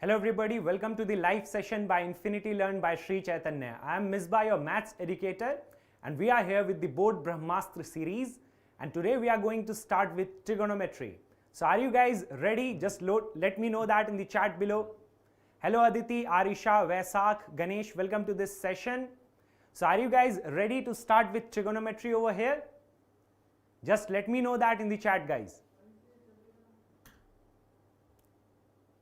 Hello everybody, welcome to the live session by Infinity Learn by Sri Chaitanya. I am Misbah, your maths educator, and we are here with the Board Brahmastra series, and today we are going to start with trigonometry. So are you guys ready? Just let me know that in the chat below. Hello Aditi, Arisha, Vaisak, Ganesh, welcome to this session. So are you guys ready to start with trigonometry over here? Just let me know that in the chat, guys.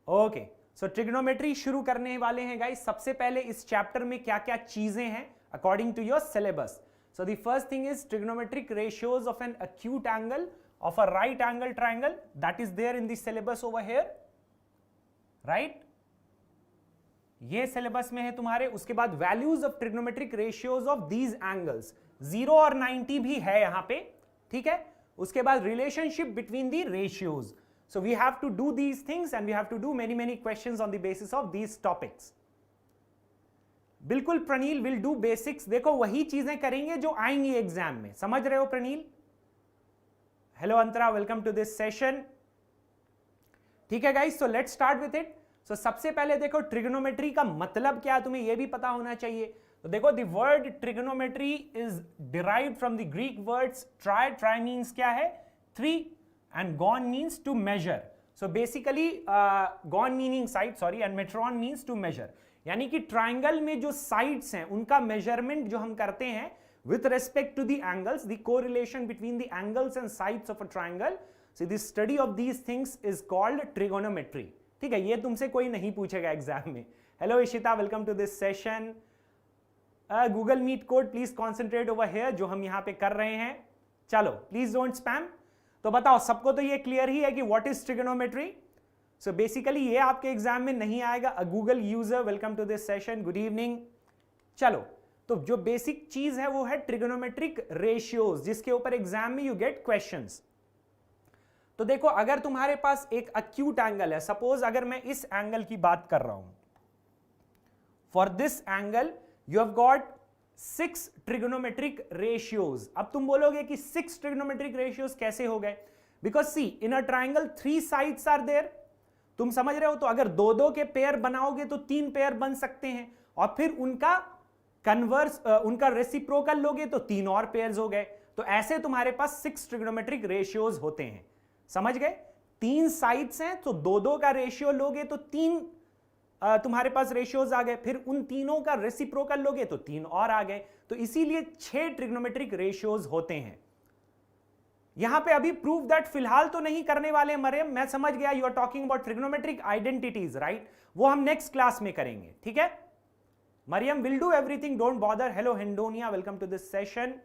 Okay. So trigonometry शुरू करने वाले हैं guys. सबसे पहले इस chapter में क्या क्या चीजें हैं according to your syllabus. So the first thing is trigonometric ratios of an acute angle of a right angle triangle. That is there in the syllabus over here, right. ये syllabus में है तुम्हारे. उसके बाद values of trigonometric ratios of these angles, 0 और 90 भी है यहां पे, ठीक है. उसके बाद relationship between the ratios. So we have to do these things and we have to do many questions on the basis of these topics. बिल्कुल प्रणील will do basics. देखो वही चीजें करेंगे जो आएंगी एग्जाम में. समझ रहे हो Praneel? Hello Antara, welcome to this session. ठीक है guys, so let's start with it. So सबसे पहले देखो ट्रिग्नोमेट्री का मतलब क्या है, तुम्हें यह भी पता होना चाहिए. तो देखो the word trigonometry is derived from the Greek words try. Try means क्या है? 3. and gon means to measure. So basically gon meaning side, sorry, and metron means to measure. यानी कि ट्राइंगल में जो साइड्स हैं उनका मेजरमेंट जो हम करते हैं with respect to the angles, the correlation between the angles and sides of a triangle. So the study of these things is called trigonometry. ठीक है, ये तुमसे कोई नहीं पूछेगा एग्जाम में. Hello Ishita, welcome to this session. Google meet code please concentrate over here, जो हम यहाँ पे कर रहे हैं. चलो प्लीज डोंट स्पैम. तो बताओ सबको तो ये क्लियर ही है कि what is trigonometry. So basically ये आपके एग्जाम में नहीं आएगा. A Google user, welcome to this session, good evening. चलो, तो जो बेसिक चीज है वो है ट्रिगोनोमेट्रिक रेशियोज, जिसके ऊपर एग्जाम में यू गेट क्वेश्चंस. तो देखो अगर तुम्हारे पास एक अक्यूट एंगल है, सपोज अगर मैं इस एंगल की बात कर रहा हूं, for this angle you have got 6 trigonometric ratios. अब तुम बोलोगे कि 6 ट्रिगोनोमेट्रिक रेशियोज कैसे हो गए? Because see in a triangle 3 sides are there. तुम समझ रहे हो? तो अगर 2-2 के पेयर बनाओगे तो 3 पेयर बन सकते हैं, और फिर उनका कन्वर्स उनका रेसिप्रोकल लोगे तो 3 और पेयर्स हो गए. तो ऐसे तुम्हारे पास 6 ट्रिगोनोमेट्रिक रेशियोज होते हैं. समझ गए? 3 साइड्स हैं तो 2-2 का रेशियो लोगे तो 3 तुम्हारे पास रेशियोज आ गए. फिर उन तीनों का रेसिप्रोकल लोगे तो 3 और आ गए. तो इसीलिए 6 ट्रिग्नोमेट्रिक रेशियोज होते हैं. यहां पे अभी प्रूफ दैट फिलहाल तो नहीं करने वाले मरियम, मैं समझ गया. You are talking about trigonometric identities, right? वो हम नेक्स्ट क्लास में करेंगे, ठीक है Maryam. Will do everything, don't bother. Hello हेंडोनिया, वेलकम टू दिस सेशन.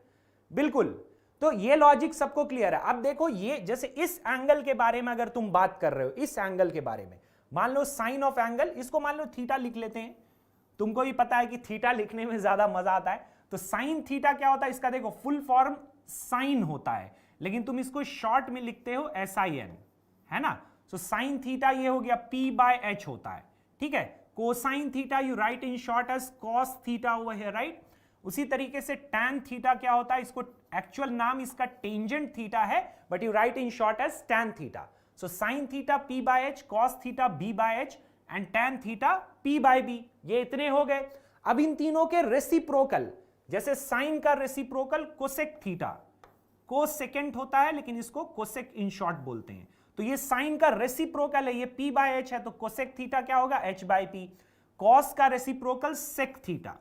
बिल्कुल, तो ये लॉजिक सबको क्लियर है. अब देखो ये जैसे इस एंगल के बारे में अगर तुम बात कर रहे हो, इस एंगल के बारे में, मान लो साइन ऑफ एंगल, इसको मान लो थीटा लिख लेते हैं. तुमको भी पता है कि थीटा लिखने में ज्यादा मजा आता है. तो साइन थीटा क्या होता है? इसका देखो फुल फॉर्म साइन होता है, लेकिन तुम इसको शॉर्ट में लिखते हो SIN, है ना. सो साइन थीटा ये हो गया P/H होता है, ठीक है. Cosine theta you write in short as cos theta over here, right. उसी तरीके से टैन थीटा क्या होता है? इसको एक्चुअल नाम इसका टेंजेंट थीटा है, but you write in short as tan theta. So sin theta P/H, cos theta B/H and tan theta P/B. ये इतने हो गए. अब इन तीनों के रेसिप्रोकल, जैसे साइन का रेसिप्रोकल कोसेक थीटा, कोसेकेंट होता है लेकिन इसको कोसेक इन शॉर्ट बोलते हैं. तो ये साइन का रेसिप्रोकल है, ये P/H है, तो कोसेक थीटा क्या होगा? H/P. कॉस का reciprocal sec theta,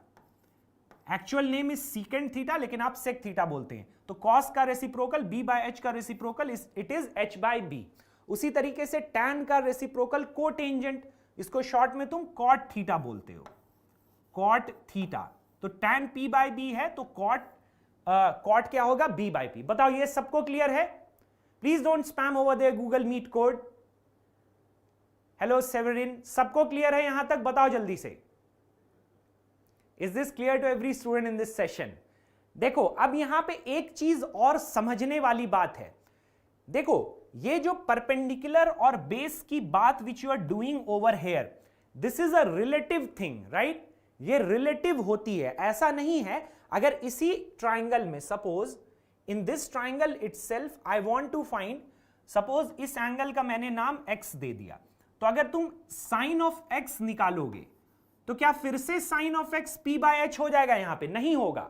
actual name is secant theta लेकिन आप सेक थीटा बोलते हैं. तो कॉस का रेसिप्रोकल B/H का रेसिप्रोकल इट इज H/B. उसी तरीके से tan का रेसिप्रोकल कोटेंजेंट, इसको शॉर्ट में तुम कॉट थीटा बोलते हो, कॉट थीटा. तो tan P/B है तो कॉट क्या होगा? B/P. बताओ ये सबको क्लियर है? Please don't spam over there Google meet code. Hello Severin, सबको क्लियर है यहां तक? बताओ जल्दी से. Is this clear to every student in this session? देखो अब यहां पे एक चीज और समझने वाली बात है. देखो ये जो परपेंडिकुलर और बेस की बात which you are doing over here, this is a relative thing, right. ये रिलेटिव होती है, ऐसा नहीं है. अगर इसी ट्राइंगल में, suppose in this triangle itself I want to find, suppose इस एंगल का मैंने नाम x दे दिया, तो अगर तुम साइन ऑफ एक्स निकालोगे तो क्या फिर से sine of x P by H हो जाएगा? यहां पे नहीं होगा।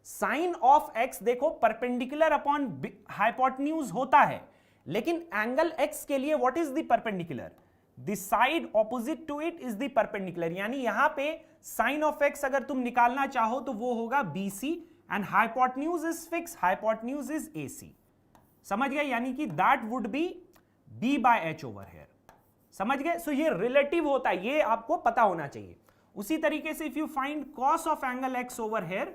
साइन ऑफ एक्स देखो परपेंडिकुलर अपॉन हाइपोटेन्यूज होता है, लेकिन एंगल एक्स के लिए what is the perpendicular? The side opposite to it is the perpendicular. यानी यहां पे साइन ऑफ एक्स अगर तुम निकालना चाहो तो वो होगा BC and hypotenuse is fix, hypotenuse is AC। समझ गए? यानी कि that would be B by H over here. समझ गए? सो ये रिलेटिव होता है, ये आपको पता होना चाहिए। उसी तरीके से if you find cos of angle x over here,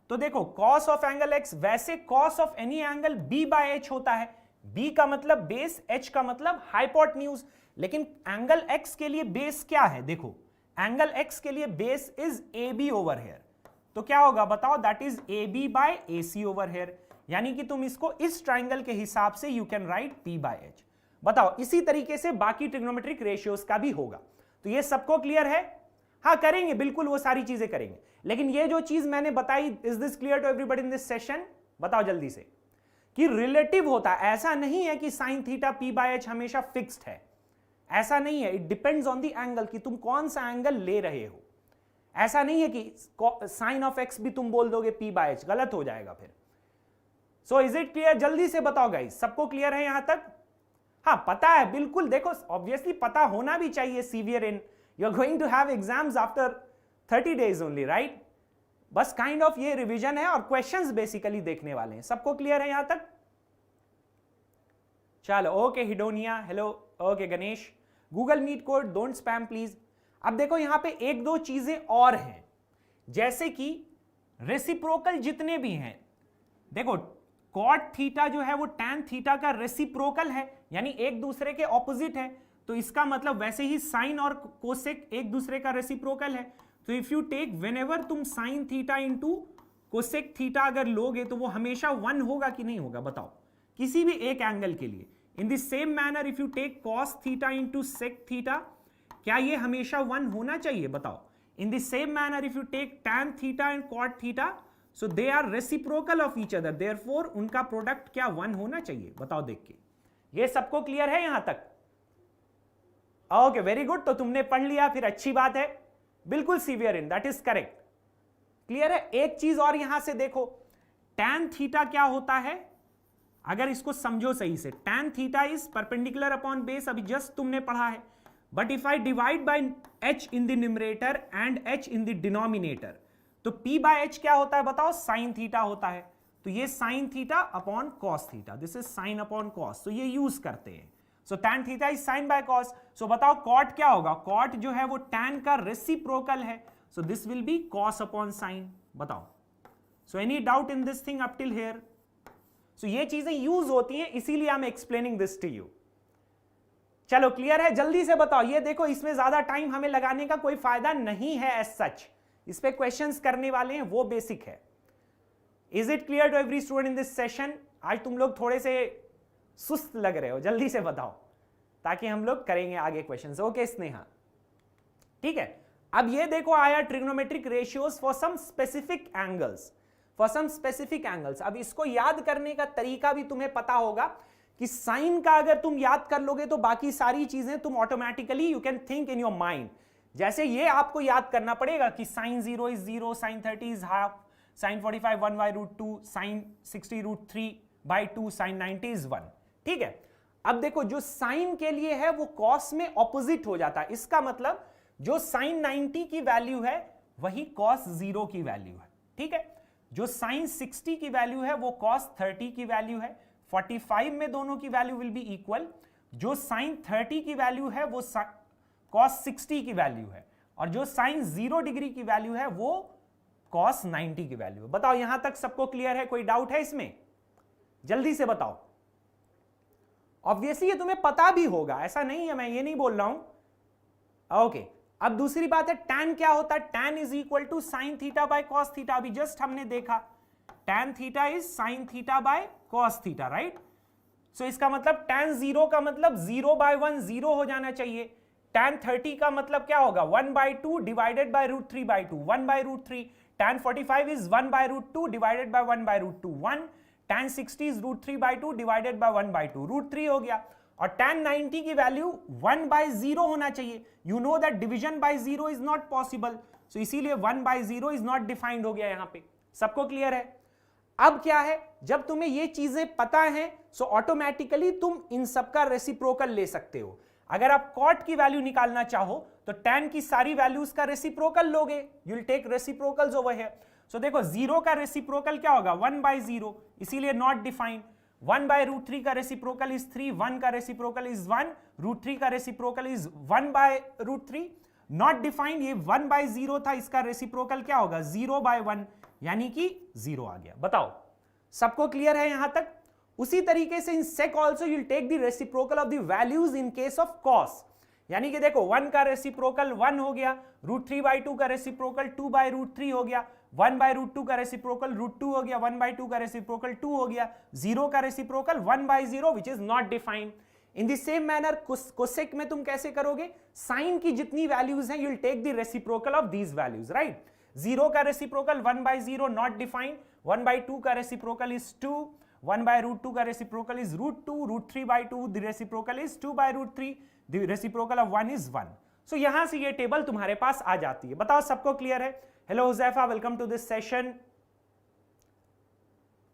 तो देखो कॉस ऑफ एंगल एक्स, वैसे cos of any angle B by H होता है। B का मतलब बेस, H का मतलब हाइपोटेन्यूज, लेकिन एंगल एक्स के लिए बेस क्या है? देखो एंगल एक्स के लिए base is AB over here, तो क्या होगा बताओ? That is AB by AC over here. यानी कि तुम इसको इस ट्राइंगल के हिसाब से you can write P by H। बताओ इसी तरीके से बाकी ट्रिग्नोमेट्रिक रेशियोज का भी होगा। तो ये सबको क्लियर है? हाँ करेंगे, बिल्कुल वो सारी चीजें करेंगे, लेकिन ये जो चीज मैंने बताई, is this clear to everybody in this session? बताओ जल्दी से कि रिलेटिव होता है, ऐसा नहीं है कि sine theta P by H हमेशा फिक्स्ड है, ऐसा नहीं है। It depends on the angle कि तुम कौन सा एंगल ले रहे हो। ऐसा नहीं है कि साइन ऑफ एक्स भी तुम बोल दोगे P बाय H, गलत हो जाएगा फिर। So is it clear? जल्दी से बताओ गाइस, सबको क्लियर है यहां तक? हाँ पता है, बिल्कुल। देखो ऑब्वियसली पता होना भी चाहिए। Severe in you are going to have exams after 30 days only, right? बस काइंड ऑफ ये रिवीजन है और क्वेश्चंस बेसिकली देखने वाले हैं। सबको क्लियर है यहां तक? चलो ओके हिडोनिया, hello, okay Ganesh, Google meet code don't spam please. अब देखो यहां पे एक दो चीजें और हैं, जैसे कि रेसिप्रोकल जितने भी हैं, देखो कॉट थीटा जो है वो टैन थीटा का रेसिप्रोकल है, यानी एक दूसरे के ऑपोजिट है। तो इसका मतलब वैसे ही साइन और कोसेक एक दूसरे का रेसिप्रोकल है। तो इफ यू टेक व्हेनेवर तुम sine theta into cosec theta अगर लोगे तो वो हमेशा 1 होगा कि नहीं होगा? बताओ किसी भी एक एंगल के लिए। In the same manner if you take cos theta into sec theta, क्या ये हमेशा 1 होना चाहिए? बताओ। In the same manner if you take tan theta and cot theta, so they are reciprocal of each other, therefore उनका product क्या 1 होना चाहिए? बताओ देख के। ये सबको क्लियर है यहां तक? ओके वेरी गुड, तो तुमने पढ़ लिया, फिर अच्छी बात है, बिल्कुल severe in, that is correct. Clear है? एक चीज और यहां से देखो, टैन थीटा क्या होता है? अगर इसको समझो सही से, tan theta is perpendicular upon base, अभी जस्ट तुमने पढ़ा है। But if I divide by h in the numerator and h in the denominator, तो P बाय H क्या होता है बताओ? साइन थीटा होता है। तो ये sine theta upon cos theta, this is sine upon cos, तो ये यूज करते हैं। So tan theta is sine by cos. So बताओ कॉट क्या होगा? कॉट जो है वो टैन का रेसिप्रोकल है, so this will be cos upon sine. बताओ, so any doubt in this thing up till here? So ये चीजें यूज होती हैं, इसीलिए I am explaining this to you. चलो क्लियर है? जल्दी से बताओ। ये देखो इसमें ज्यादा टाइम हमें लगाने का कोई फायदा नहीं है एज सच, इस पे क्वेश्चंस करने वाले हैं, वो बेसिक है। Is it clear to every student in this session? आज तुम लोग थोड़े से सुस्त लग रहे हो, जल्दी से बताओ ताकि हम लोग करेंगे आगे क्वेश्चंस। ओके स्नेहा, ठीक है। अब ये देखो आया trigonometric ratios for some specific angles, for some specific angles. अब इसको याद करने का तरीका भी तुम्हें पता होगा कि साइन का अगर तुम याद कर लोगे तो बाकी सारी चीजें तुम automatically you can think in your mind. जैसे ये आपको याद करना पड़ेगा कि sine 0 is 0, sine 30 is half, sine 45 1 by root 2, sine 60 root 3 by 2, sine 90 is 1। ठीक है। अब देखो जो साइन के लिए है वो कॉस में ऑपोजिट हो जाता है, इसका मतलब जो साइन 90 की वैल्यू है वही कॉस 0 की वैल्यू है। ठीक है। जो साइन 60 की वैल्यू है वो कॉस 30 की वैल्यू है। 45 में दोनों की वैल्यू विल बी इक्वल। जो साइन 30 की वैल्यू है वो कॉस 60 की वैल्यू है, और जो साइन 0 डिग्री की वैल्यू है वो कॉस 90 की वैल्यू है। बताओ यहां तक सबको क्लियर है? कोई डाउट है इसमें? जल्दी से बताओ। ऑब्वियसली ये तुम्हें पता भी होगा, ऐसा नहीं है, मैं ये नहीं बोल रहा हूं। ओके, अब दूसरी बात है टैन क्या होता है? Tan is equal to sine theta by cos theta. अभी जस्ट हमने देखा tan theta is sine theta by cos theta, right? So इसका मतलब टैन 0 का मतलब 0 बाय 1 0 हो जाना चाहिए। टैन 30 का मतलब क्या होगा? 1 by 2 divided by root 3 by 2, 1 by root 3। Tan 45 is 1 by root 2 divided by 1 by root 2, 1। Tan 60 is root 3 by 2 divided by 1 by 2, root 3 हो गया। और tan 90 की वैल्यू 1/0 होना चाहिए. You know that division by 0 is not possible, so इसीलिए 1/0 is not defined हो गया यहां पे. सबको क्लियर है? अब क्या है, जब तुम्हें ये चीजें पता है सो ऑटोमेटिकली तुम इन सब का रेसिप्रोकल ले सकते हो. अगर आप कॉट की वैल्यू निकालना चाहो तो tan की सारी वैल्यूज का रेसिप्रोकल लोगे. You will take reciprocals over here. So देखो 0 का रेसिप्रोकल क्या होगा, 1/0, इसीलिए नॉट डिफाइंड. 1/√3 का रेसिप्रोकल इज 3, 1 का रेसिप्रोकल इज 1, √3 का रेसिप्रोकल इज 1/√3, नॉट डिफाइंड. ये 1/0 था, इसका रेसिप्रोकल क्या होगा, 0/1, यानी कि 0 आ गया. बताओ सबको क्लियर है यहां तक? उसी तरीके से इन sec also you'll take the reciprocal of the values in case of cos. यानी कि देखो 1 का रेसिप्रोकल 1 हो गया, √3/2 का रेसिप्रोकल 2/√3 हो गया, 1/√2 का रेसिप्रोकल √2 हो गया, 1/2 का रेसिप्रोकल 2 हो गया, 0 का reciprocal 1/0 which is not defined. In the same manner cosec में तुम कैसे करोगे, साइन की जितनी वैल्यूज हैं you'll take the reciprocal of these values, right? 0 का रेसिप्रोकल 1/0 नॉट डिफाइंड, 1/2 का रेसिप्रोकल इज 2, 1/√2 का reciprocal is √2, √3/2 the reciprocal is 2/√3, the reciprocal of 1 is 1. सो यहां से ये टेबल तुम्हारे पास आ जाती है. बताओ सबको क्लियर है? Hello Huzaifa, welcome to this session.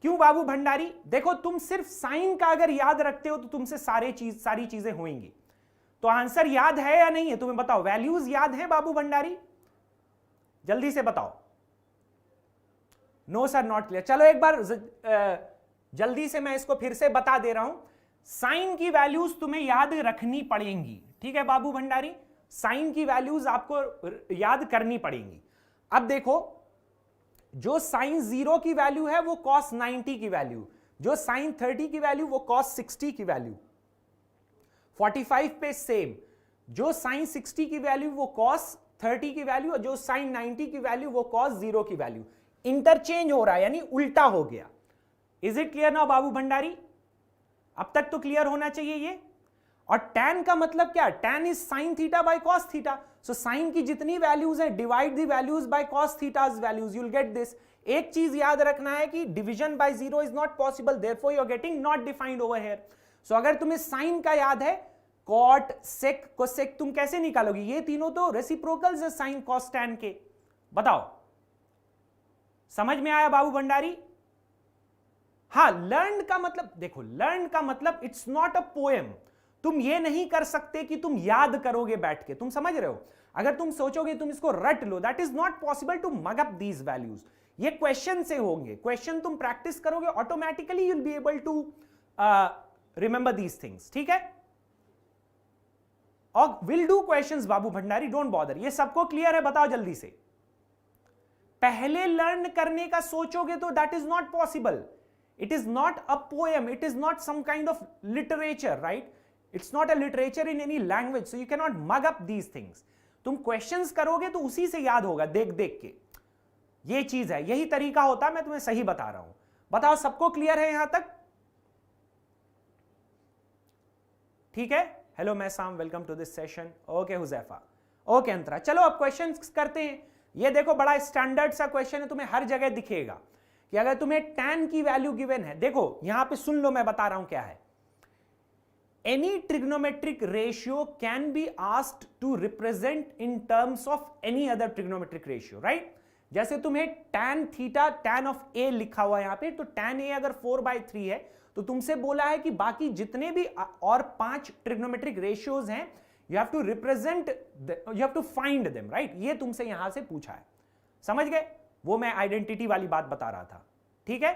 क्यों बाबू भंडारी? देखो तुम सिर्फ साइन का अगर याद रखते हो तो तुमसे सारी चीजें होंगी. तो आंसर याद है या नहीं है तुम्हें बताओ? वैल्यूज याद है बाबू भंडारी? जल्दी से बताओ. No sir, not clear. चलो एक बार जल्दी से मैं इसको फिर से बता दे रहा हूं. साइन की वैल्यूज तुम्हें याद रखनी पड़ेंगी, ठीक है बाबू भंडारी? साइन की वैल्यूज आपको याद करनी पड़ेंगी. अब देखो, जो साइन 0 की वैल्यू है वो cos 90 की वैल्यू, जो साइन 30 की वैल्यू वो cos 60 की वैल्यू, 45 पे सेम. जो साइन 60 की वैल्यू वो cos 30 की वैल्यू, और जो साइन 90 की वैल्यू वो cos 0 की वैल्यू. इंटरचेंज हो रहा है, यानी उल्टा हो गया. इज इट क्लियर नाउ बाबू भंडारी? अब तक तो क्लियर होना चाहिए ये. और tan का मतलब क्या? tan is sin theta by cos theta. So sine की जितनी वैल्यूज है divide the values by cos thetas values, you will get this. एक चीज याद रखना है कि division by 0 is not possible, therefore you are getting not defined over here. So अगर तुम्हें साइन का याद है, cot, sec, cosec तुम कैसे निकालोगे? ये तीनों तो रेसिप्रोकल्स है साइन cos tan के. बताओ समझ में आया बाबू भंडारी? हाँ, लर्न का मतलब देखो, लर्न का मतलब इट्स नॉट अ पोएम. तुम ये नहीं कर सकते कि तुम याद करोगे बैठ के. तुम समझ रहे हो? अगर तुम सोचोगे तुम इसको रट लो, that is not possible to mug up these values. ये क्वेश्चन से होंगे. क्वेश्चन तुम प्रैक्टिस करोगे, automatically you will be able to remember these things. ठीक है? और will do questions Babu Bhandari, don't bother. ये सबको क्लियर है? बताओ जल्दी से. पहले लर्न करने का सोचोगे तो that is not possible. It is not a poem, it is not some kind of literature, right? It's not a literature in any language, so you cannot mug up these things. तुम questions करोगे तो उसी से याद होगा, देख देख के. ये चीज है, यही तरीका होता है. मैं तुम्हें सही बता रहा हूं. बताओ सबको क्लियर है यहां तक? ठीक है. Hello Maisam, welcome to this session. Okay Huzaifa, okay Antara. चलो अब क्वेश्चंस करते हैं. ये देखो बड़ा स्टैंडर्ड सा क्वेश्चन है, तुम्हें हर जगह दिखेगा कि अगर तुम्हें tan की वैल्यू गिवन है, देखो यहां पे सुन लो, मैं बता रहा हूं क्या है. Any trigonometric ratio can be asked to represent in terms of any other trigonometric ratio, right? जैसे तुम्हें tan theta tan of a लिखा हुआ है यहां पे, तो tan a अगर 4/3 है तो तुमसे बोला है कि बाकी जितने भी और 5 ट्रिग्नोमेट्रिक रेशियोज हैं, you have to represent, you have to find them, right? ये तुमसे यहां से पूछा है. समझ गए? वो मैं आइडेंटिटी वाली बात बता रहा था. ठीक है?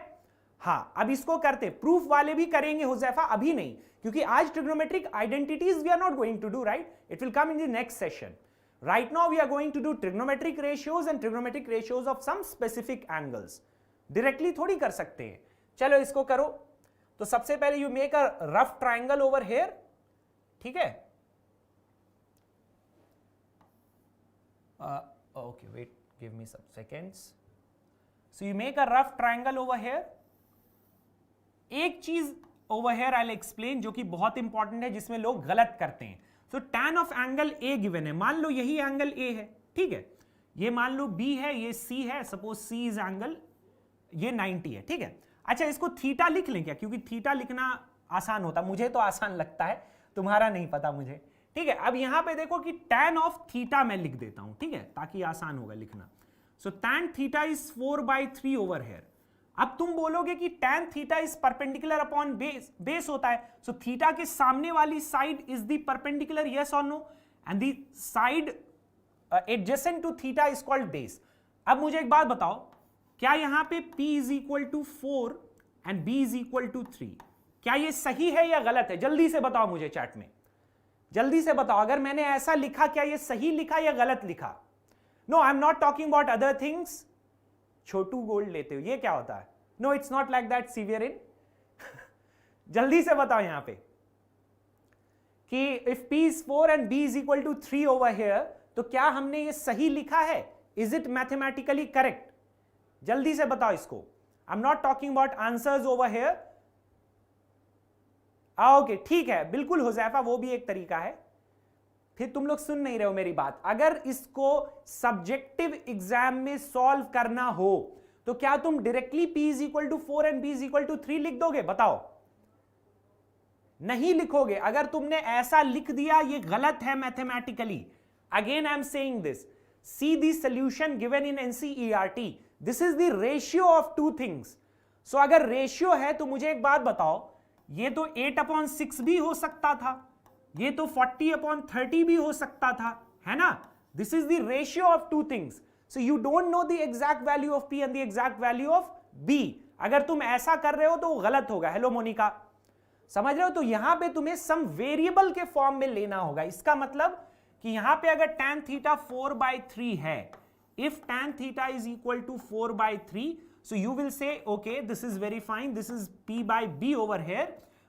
हाँ, अब इसको करते. प्रूफ वाले भी करेंगे हुजैफा, अभी नहीं, क्योंकि आज trigonometric identities we are not going to do, right? It will come in the next session. Right now we are going to do trigonometric ratios and trigonometric ratios of some specific angles. Directly थोड़ी कर सकते हैं. चलो इसको करो. तो सबसे पहले you make a rough triangle over here. ठीक है? Okay, wait, give me some seconds. So you make a rough triangle over here. एक चीज over here I'll explain जो कि बहुत इंपॉर्टेंट है, जिसमें लोग गलत करते हैं. So tan of angle A given है. मान लो यही एंगल A है, ठीक है? ये मान लो B है, ये C है. सपोज C इज एंगल, ये 90 है, ठीक है? अच्छा, इसको थीटा लिख लें क्या? क्योंकि थीटा लिखना आसान होता है, मुझे तो आसान लगता है. तुम्हारा नहीं पता मुझे, ठीक है। अब यहां पे देखो कि tan ऑफ थीटा मैं लिख देता हूं, ठीक है, ताकि आसान होगा लिखना। So tan theta is 4/3 over here. अब तुम बोलोगे कि tan theta is perpendicular upon base, base होता है, सो थीटा के सामने वाली side is the perpendicular, yes और no, and the side adjacent to theta is called base. अब मुझे एक बात बताओ, क्या यहां पे P is equal to 4 and B is equal to 3, क्या ये सही है या गलत है? जल्दी से बताओ मुझे चैट में, जल्दी से बताओ। अगर मैंने ऐसा लिखा, क्या ये सही लिखा या गलत लिखा? No, I am not talking about other things. Chhotu gold लेते हो, ये क्या होता है? No, it's not like that severe in. जल्दी से बताओ यहां पे कि if P is 4 and B is equal to 3 over here, तो क्या हमने ये सही लिखा है? Is it mathematically correct? जल्दी से बताओ इसको। I am not talking about answers over here. Okay, ठीक है, बिल्कुल हुजैफा, वो भी एक तरीका है। फिर तुम लोग सुन नहीं रहे हो मेरी बात। अगर इसको सब्जेक्टिव एग्जाम में सॉल्व करना हो तो क्या तुम directly P is equal to 4 and B is equal to 3 लिख दोगे? बताओ। नहीं लिखोगे। अगर तुमने ऐसा लिख दिया, ये गलत है mathematically. Again I am saying this, see the solution given in NCERT, this is the ratio of two things. So अगर रेशियो है तो मुझे एक बात बताओ, ये तो 8/6 भी हो सकता था, ये तो 40/30 भी हो सकता था, है ना? This is the ratio of two things. So you don't know the exact value of P and the exact value of B। अगर तुम ऐसा कर रहे हो तो गलत होगा। हेलो मोनिका, समझ रहे हो? तो यहां पे तुम्हें सम वेरिएबल के फॉर्म में लेना होगा। इसका मतलब कि यहां पे अगर tan थीटा 4/3 है, if tan theta is equal to 4/3, so you will say, okay, this is very fine, this is P/B over here,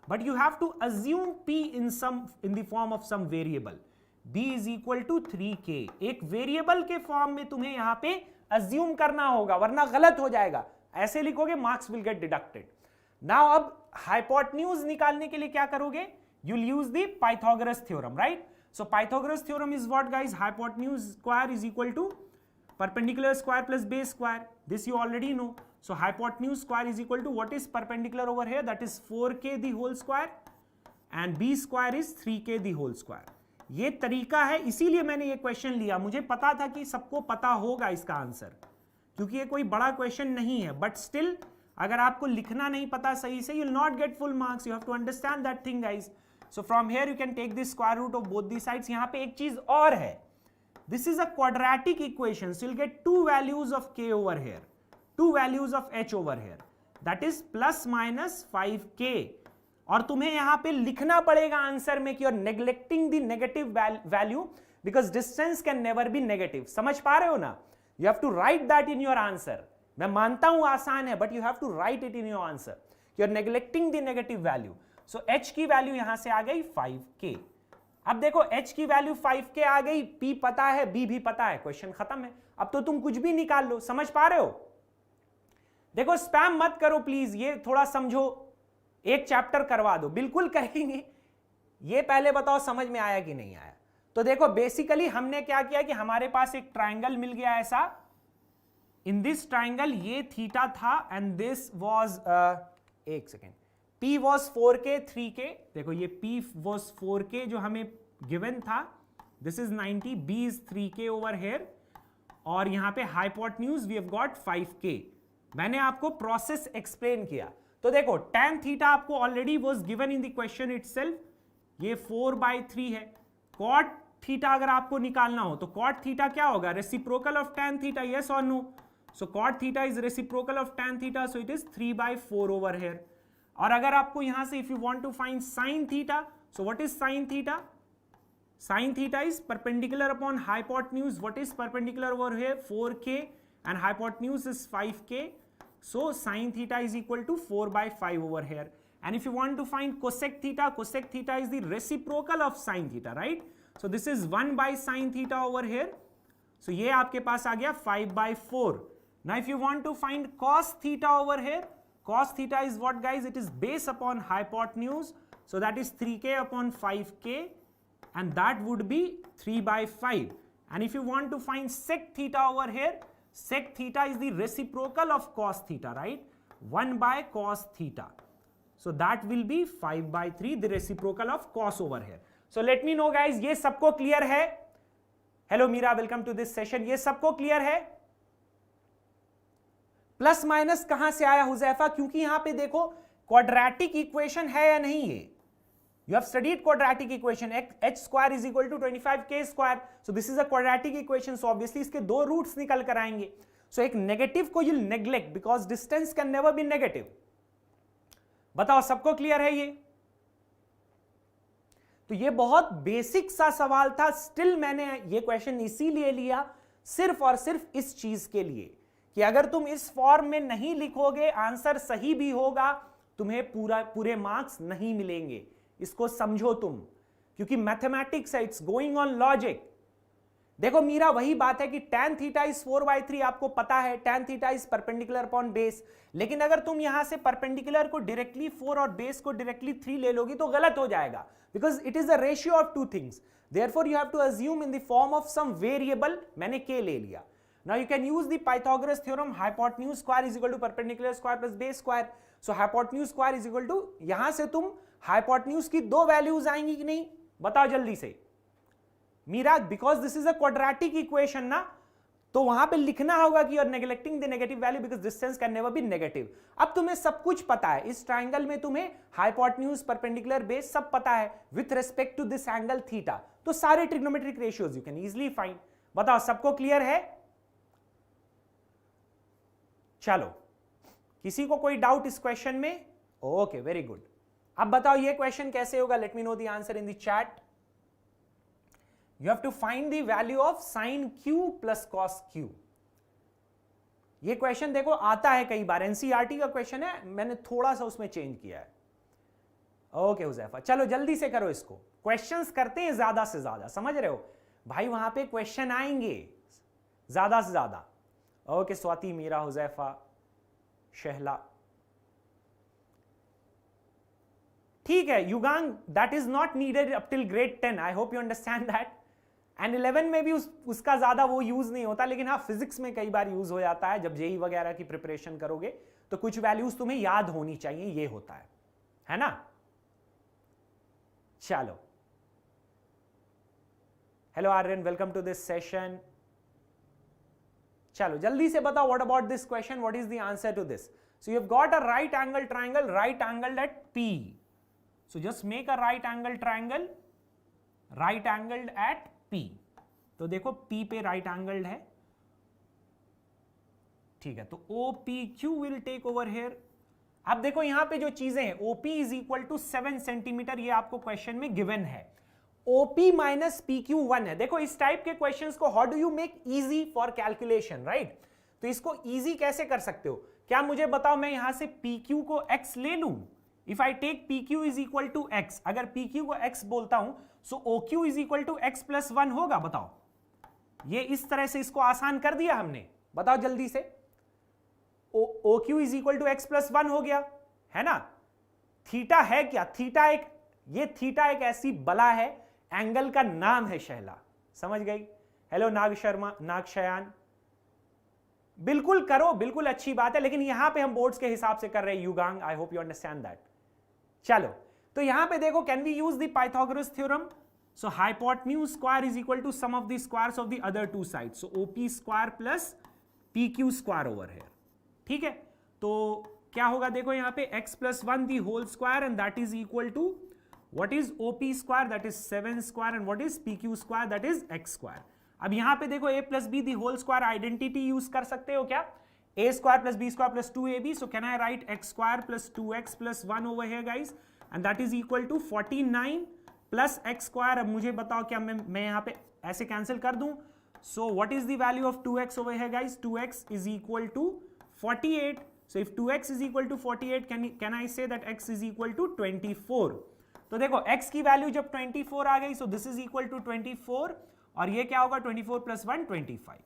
but you have to assume P in the form of some variable. B is equal to 3K. एक variable के form में तुम्हें यहां पे assume करना होगा, वरना गलत हो जाएगा। ऐसे लिखोगे, marks will get deducted. Now अब hypotenuse निकालने के लिए क्या करोगे? You'll use the Pythagoras theorem, right? So Pythagoras theorem is what, guys? Hypotenuse square is equal to perpendicular square plus base square. This you already know. So hypotenuse square is equal to what is perpendicular over here? That is 4K the whole square, and B square is 3K the whole square. ये तरीका है, इसीलिए मैंने ये question लिया। मुझे पता था कि सबको पता होगा इसका आंसर, क्योंकि ये कोई बड़ा क्वेश्चन नहीं है। बट स्टिल, अगर आपको लिखना नहीं पता सही से, you'll not get full marks. You have to understand that thing, guys. So from here you can take the square root of both the sides. यहाँ पे एक चीज और है, this is a quadratic equation, so you'll get two values of K over here, two values of H over here, that is plus minus 5K. और तुम्हें यहाँ पे लिखना पड़ेगा आंसर में कि you're neglecting the negative value because distance can never be negative. समझ पा रहे हो ना? You have to write that in your answer. मैं मानता हूं आसान है, but you have to write it in your answer. You're neglecting the negative value. So H की वैल्यू यहां से आ गई 5K. अब देखो H की वैल्यू 5K आ गई, P पता है, B भी पता है, क्वेश्चन खत्म है। अब तो तुम कुछ भी निकाल लो। समझ पा रहे हो? देखो, स्पैम मत करो प्लीज, ये थोड़ा समझो, एक चैप्टर करवा दो। बिल्कुल करेंगे। ये पहले बताओ समझ में आया कि नहीं आया। तो देखो, बेसिकली हमने क्या किया कि हमारे पास एक ट्राइंगल मिल गया ऐसा। इन दिस ट्राइंगल ये थीटा था एंड दिस वाज, एक second, P was 4K 3K। देखो ये P was 4K जो हमें गिवन था, this is 90, B is 3K over here, और यहां पे hypotenuse we have got 5K। मैंने आपको प्रोसेस एक्सप्लेन किया। तो देखो, tan थीटा आपको already was given in the question itself, ये 4/3 है। cot थीटा अगर आपको निकालना हो तो cot थीटा क्या होगा? Reciprocal of tan theta, yes और no? So cot theta is reciprocal of tan theta, so it is 3/4 over here. और अगर आपको यहां से if you want to find sin theta, so what is sin theta? Sin theta is perpendicular upon hypotenuse. What is perpendicular over here? 4K, and hypotenuse is 5K. So sin theta is equal to 4/5 over here. And if you want to find cosec theta is the reciprocal of sin theta, right? So this is 1 by sin theta over here. So ये आपके पास आ गया 5/4. Now if you want to find cos theta over here, cos theta is what, guys? It is base upon hypotenuse. So that is 3K upon 5K. And that would be 3/5. And if you want to find sec theta over here, sec theta is the reciprocal of cos theta, right? 1 by cos theta. So that will be 5/3, the reciprocal of cos over here. So let me know guys, ये सबको clear है? Hello Meera, welcome to this session. ये सबको clear है? Plus minus कहां से आया हुजैफा? क्योंकि यहां पे देखो क्वाड्रेटिक इक्वेशन है या नहीं है. You have studied quadratic equation, h square is equal to 25k square. So this is a quadratic equation. So obviously इसके दो रूट्स निकल कर आएंगे. So एक नेगेटिव को you'll neglect because distance can never be negative. बताओ सबको clear है ये? तो ये बहुत बेसिक सा सवाल था. स्टिल मैंने ये क्वेश्चन इसीलिए लिया सिर्फ और सिर्फ इस चीज के लिए कि अगर तुम इस फॉर्म में नहीं लिखोगे, आंसर सही भी होगा, तुम्हें पूरे मार्क्स नहीं मिलेंगे. इसको समझो तुम, क्योंकि मैथमेटिक्स है, इट्स गोइंग ऑन लॉजिक. देखो मीरा, वही बात है कि tan थीटा इज 4/3 आपको पता है, tan theta is perpendicular upon base. लेकिन अगर तुम यहां से परपेंडिकुलर को डायरेक्टली 4 और बेस को डायरेक्टली 3 ले लोगी तो गलत हो जाएगा, because it is a ratio of two things. Therefore you have to assume in the form of some variable. मैंने k ले लिया. Now you can use the Pythagoras theorem, hypotenuse square is equal to perpendicular square plus base square. So hypotenuse square is equal to, यहां से तुम hypotenuse की दो values आएंगी कि नहीं, बताओ जल्दी से Meera. Because this is a quadratic equation ना, तो वहां पे लिखना होगा कि you're neglecting the negative value because distance can never be negative. अब तुम्हें सब कुछ पता है, इस ट्राइंगल में तुम्हें हाइपोटेन्यूज, परपेंडिकुलर, बेस सब पता है with respect to this angle theta. तो सारे trigonometric ratios you can easily find. बताओ सबको क्लियर है? चलो, किसी को कोई डाउट इस क्वेश्चन में? Okay, very good. अब बताओ ये क्वेश्चन कैसे होगा? Late me know the answer in the chat. You have to find the value of sin q plus cos q. ये क्वेश्चन देखो आता है कई बार, एनसीईआरटी का क्वेश्चन है, मैंने थोड़ा सा उसमें चेंज किया है. ओके हुजैफा, चलो जल्दी से करो इसको. क्वेश्चंस करते हैं ज्यादा से ज्यादा, समझ रहे हो भाई, वहां पे क्वेश्चन आएंगे ज्यादा से ज्यादा. ओके स्वाति, मीरा, हुजैफा, शहला, ठीक है. Yugang, that is not needed up till grade 10. I hope you understand that. And 11 में भी उसका ज्यादा वो यूज नहीं होता, लेकिन हाँ फिजिक्स में कई बार यूज हो जाता है. जब जेई वगैरह की प्रिपरेशन करोगे तो कुछ वैल्यूज तुम्हें याद होनी चाहिए, ये होता है ना. चलो, hello Aryan, welcome to this session. चलो जल्दी से बताओ, what about this question, what is the answer to this? So you have got a right angle triangle, right angle at P. So just make a right angle triangle, right angled at P. तो देखो P पे right angled है, ठीक है. तो OPQ will take over here. अब देखो यहां पे जो चीजें हैं, OP is equal to 7 centimetre, ये आपको क्वेश्चन में गिवन है. OP माइनस PQ 1 है. देखो इस टाइप के क्वेश्चंस को how do you make easy for calculation, right? तो इसको इजी कैसे कर सकते हो? क्या मुझे बताओ, मैं यहां से PQ को X ले लूं. If I take PQ is equal to X, अगर PQ को X बोलता हूं, so OQ is equal to X plus 1 होगा. बताओ, ये इस तरह से इसको आसान कर दिया हमने, बताओ जल्दी से. OQ is equal to X plus 1 हो गया, है ना. थीटा है क्या? थीटा एक, ये थीटा एक ऐसी बला है, एंगल का नाम है शहला, समझ गई? हेलो नाग शर्मा, नाग शयान, बिल्कुल करो, बिल्कुल अच्छी बात है, लेकिन यहां पे हम बोर्ड्स के हिसाब से कर रहे हैं. Yugang, I hope you understand that. चलो, तो यहां पे देखो, can we use the Pythagoras theorem? So hypotenuse square is equal to sum of the squares of the other two sides. So OP square plus PQ square over here, ठीक है. तो क्या होगा देखो यहां पे, x plus 1 the whole square and that is equal to what is OP square, that is 7 square, and what is PQ square, that is x square. अब यहां पे देखो a plus b the whole square identity use कर सकते हो क्या? a square plus b square plus 2ab. So can I write x square plus 2x plus 1 over here guys, and that is equal to 49 plus x square. अब मुझे बताओ, क्या मैं यहां पे ऐसे कैंसिल कर दूं? So what is the value of 2x over here guys? 2x is equal to 48. So if 2x is equal to 48, can I say that x is equal to 24. तो देखो x की वैल्यू जब 24 आ गई, so this is equal to 24, और ये क्या होगा 24 प्लस 1 25.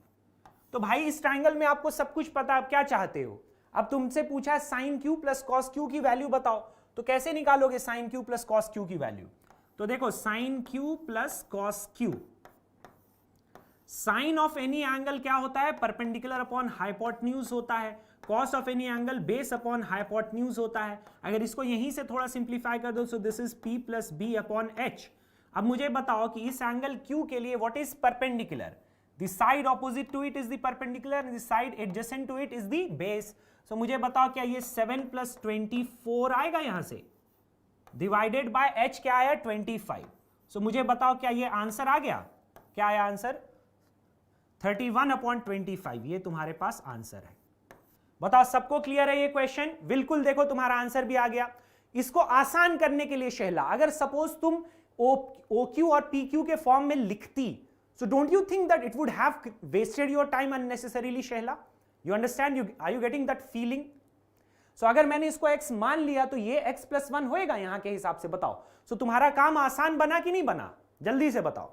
तो भाई इस ट्राइंगल में आपको सब कुछ पता है, आप क्या चाहते हो? अब तुमसे पूछा है sine q plus cos q की वैल्यू बताओ, तो कैसे निकालोगे sine q plus cos q की वैल्यू? तो देखो sine q plus cos q, sine of any angle क्या होता है? परपेंडिकुलर अपॉन हाइपोटेन्यूज होता है. Cos of any angle base upon hypotenuse होता है। अगर इसको यहीं से थोड़ा सिंप्लीफाई कर दो, so this is P plus B upon H. अब मुझे बताओ कि इस एंगल Q के लिए what is perpendicular? The side opposite to it is the perpendicular and the side adjacent to it is the base. So मुझे बताओ क्या ये 7 प्लस 24 आएगा यहां से, डिवाइडेड बाय h क्या आया 25। सो मुझे बताओ क्या ये आंसर आ गया? क्या आया आंसर? 31 अपॉन 25, ये तुम्हारे पास आंसर है। बताओ सबको क्लियर है ये क्वेश्चन? बिल्कुल, देखो तुम्हारा आंसर भी आ गया। इसको आसान करने के लिए शहला, अगर सपोज तुम OQ और PQ के फॉर्म में लिखती, so don't you think that it would have wasted your time unnecessarily Shahla? You understand? Are you getting that feeling? So अगर मैंने इसको x मान लिया तो ये x प्लस 1 होएगा यहां के हिसाब से। बताओ so तुम्हारा काम आसान बना कि नहीं बना? जल्दी से बताओ।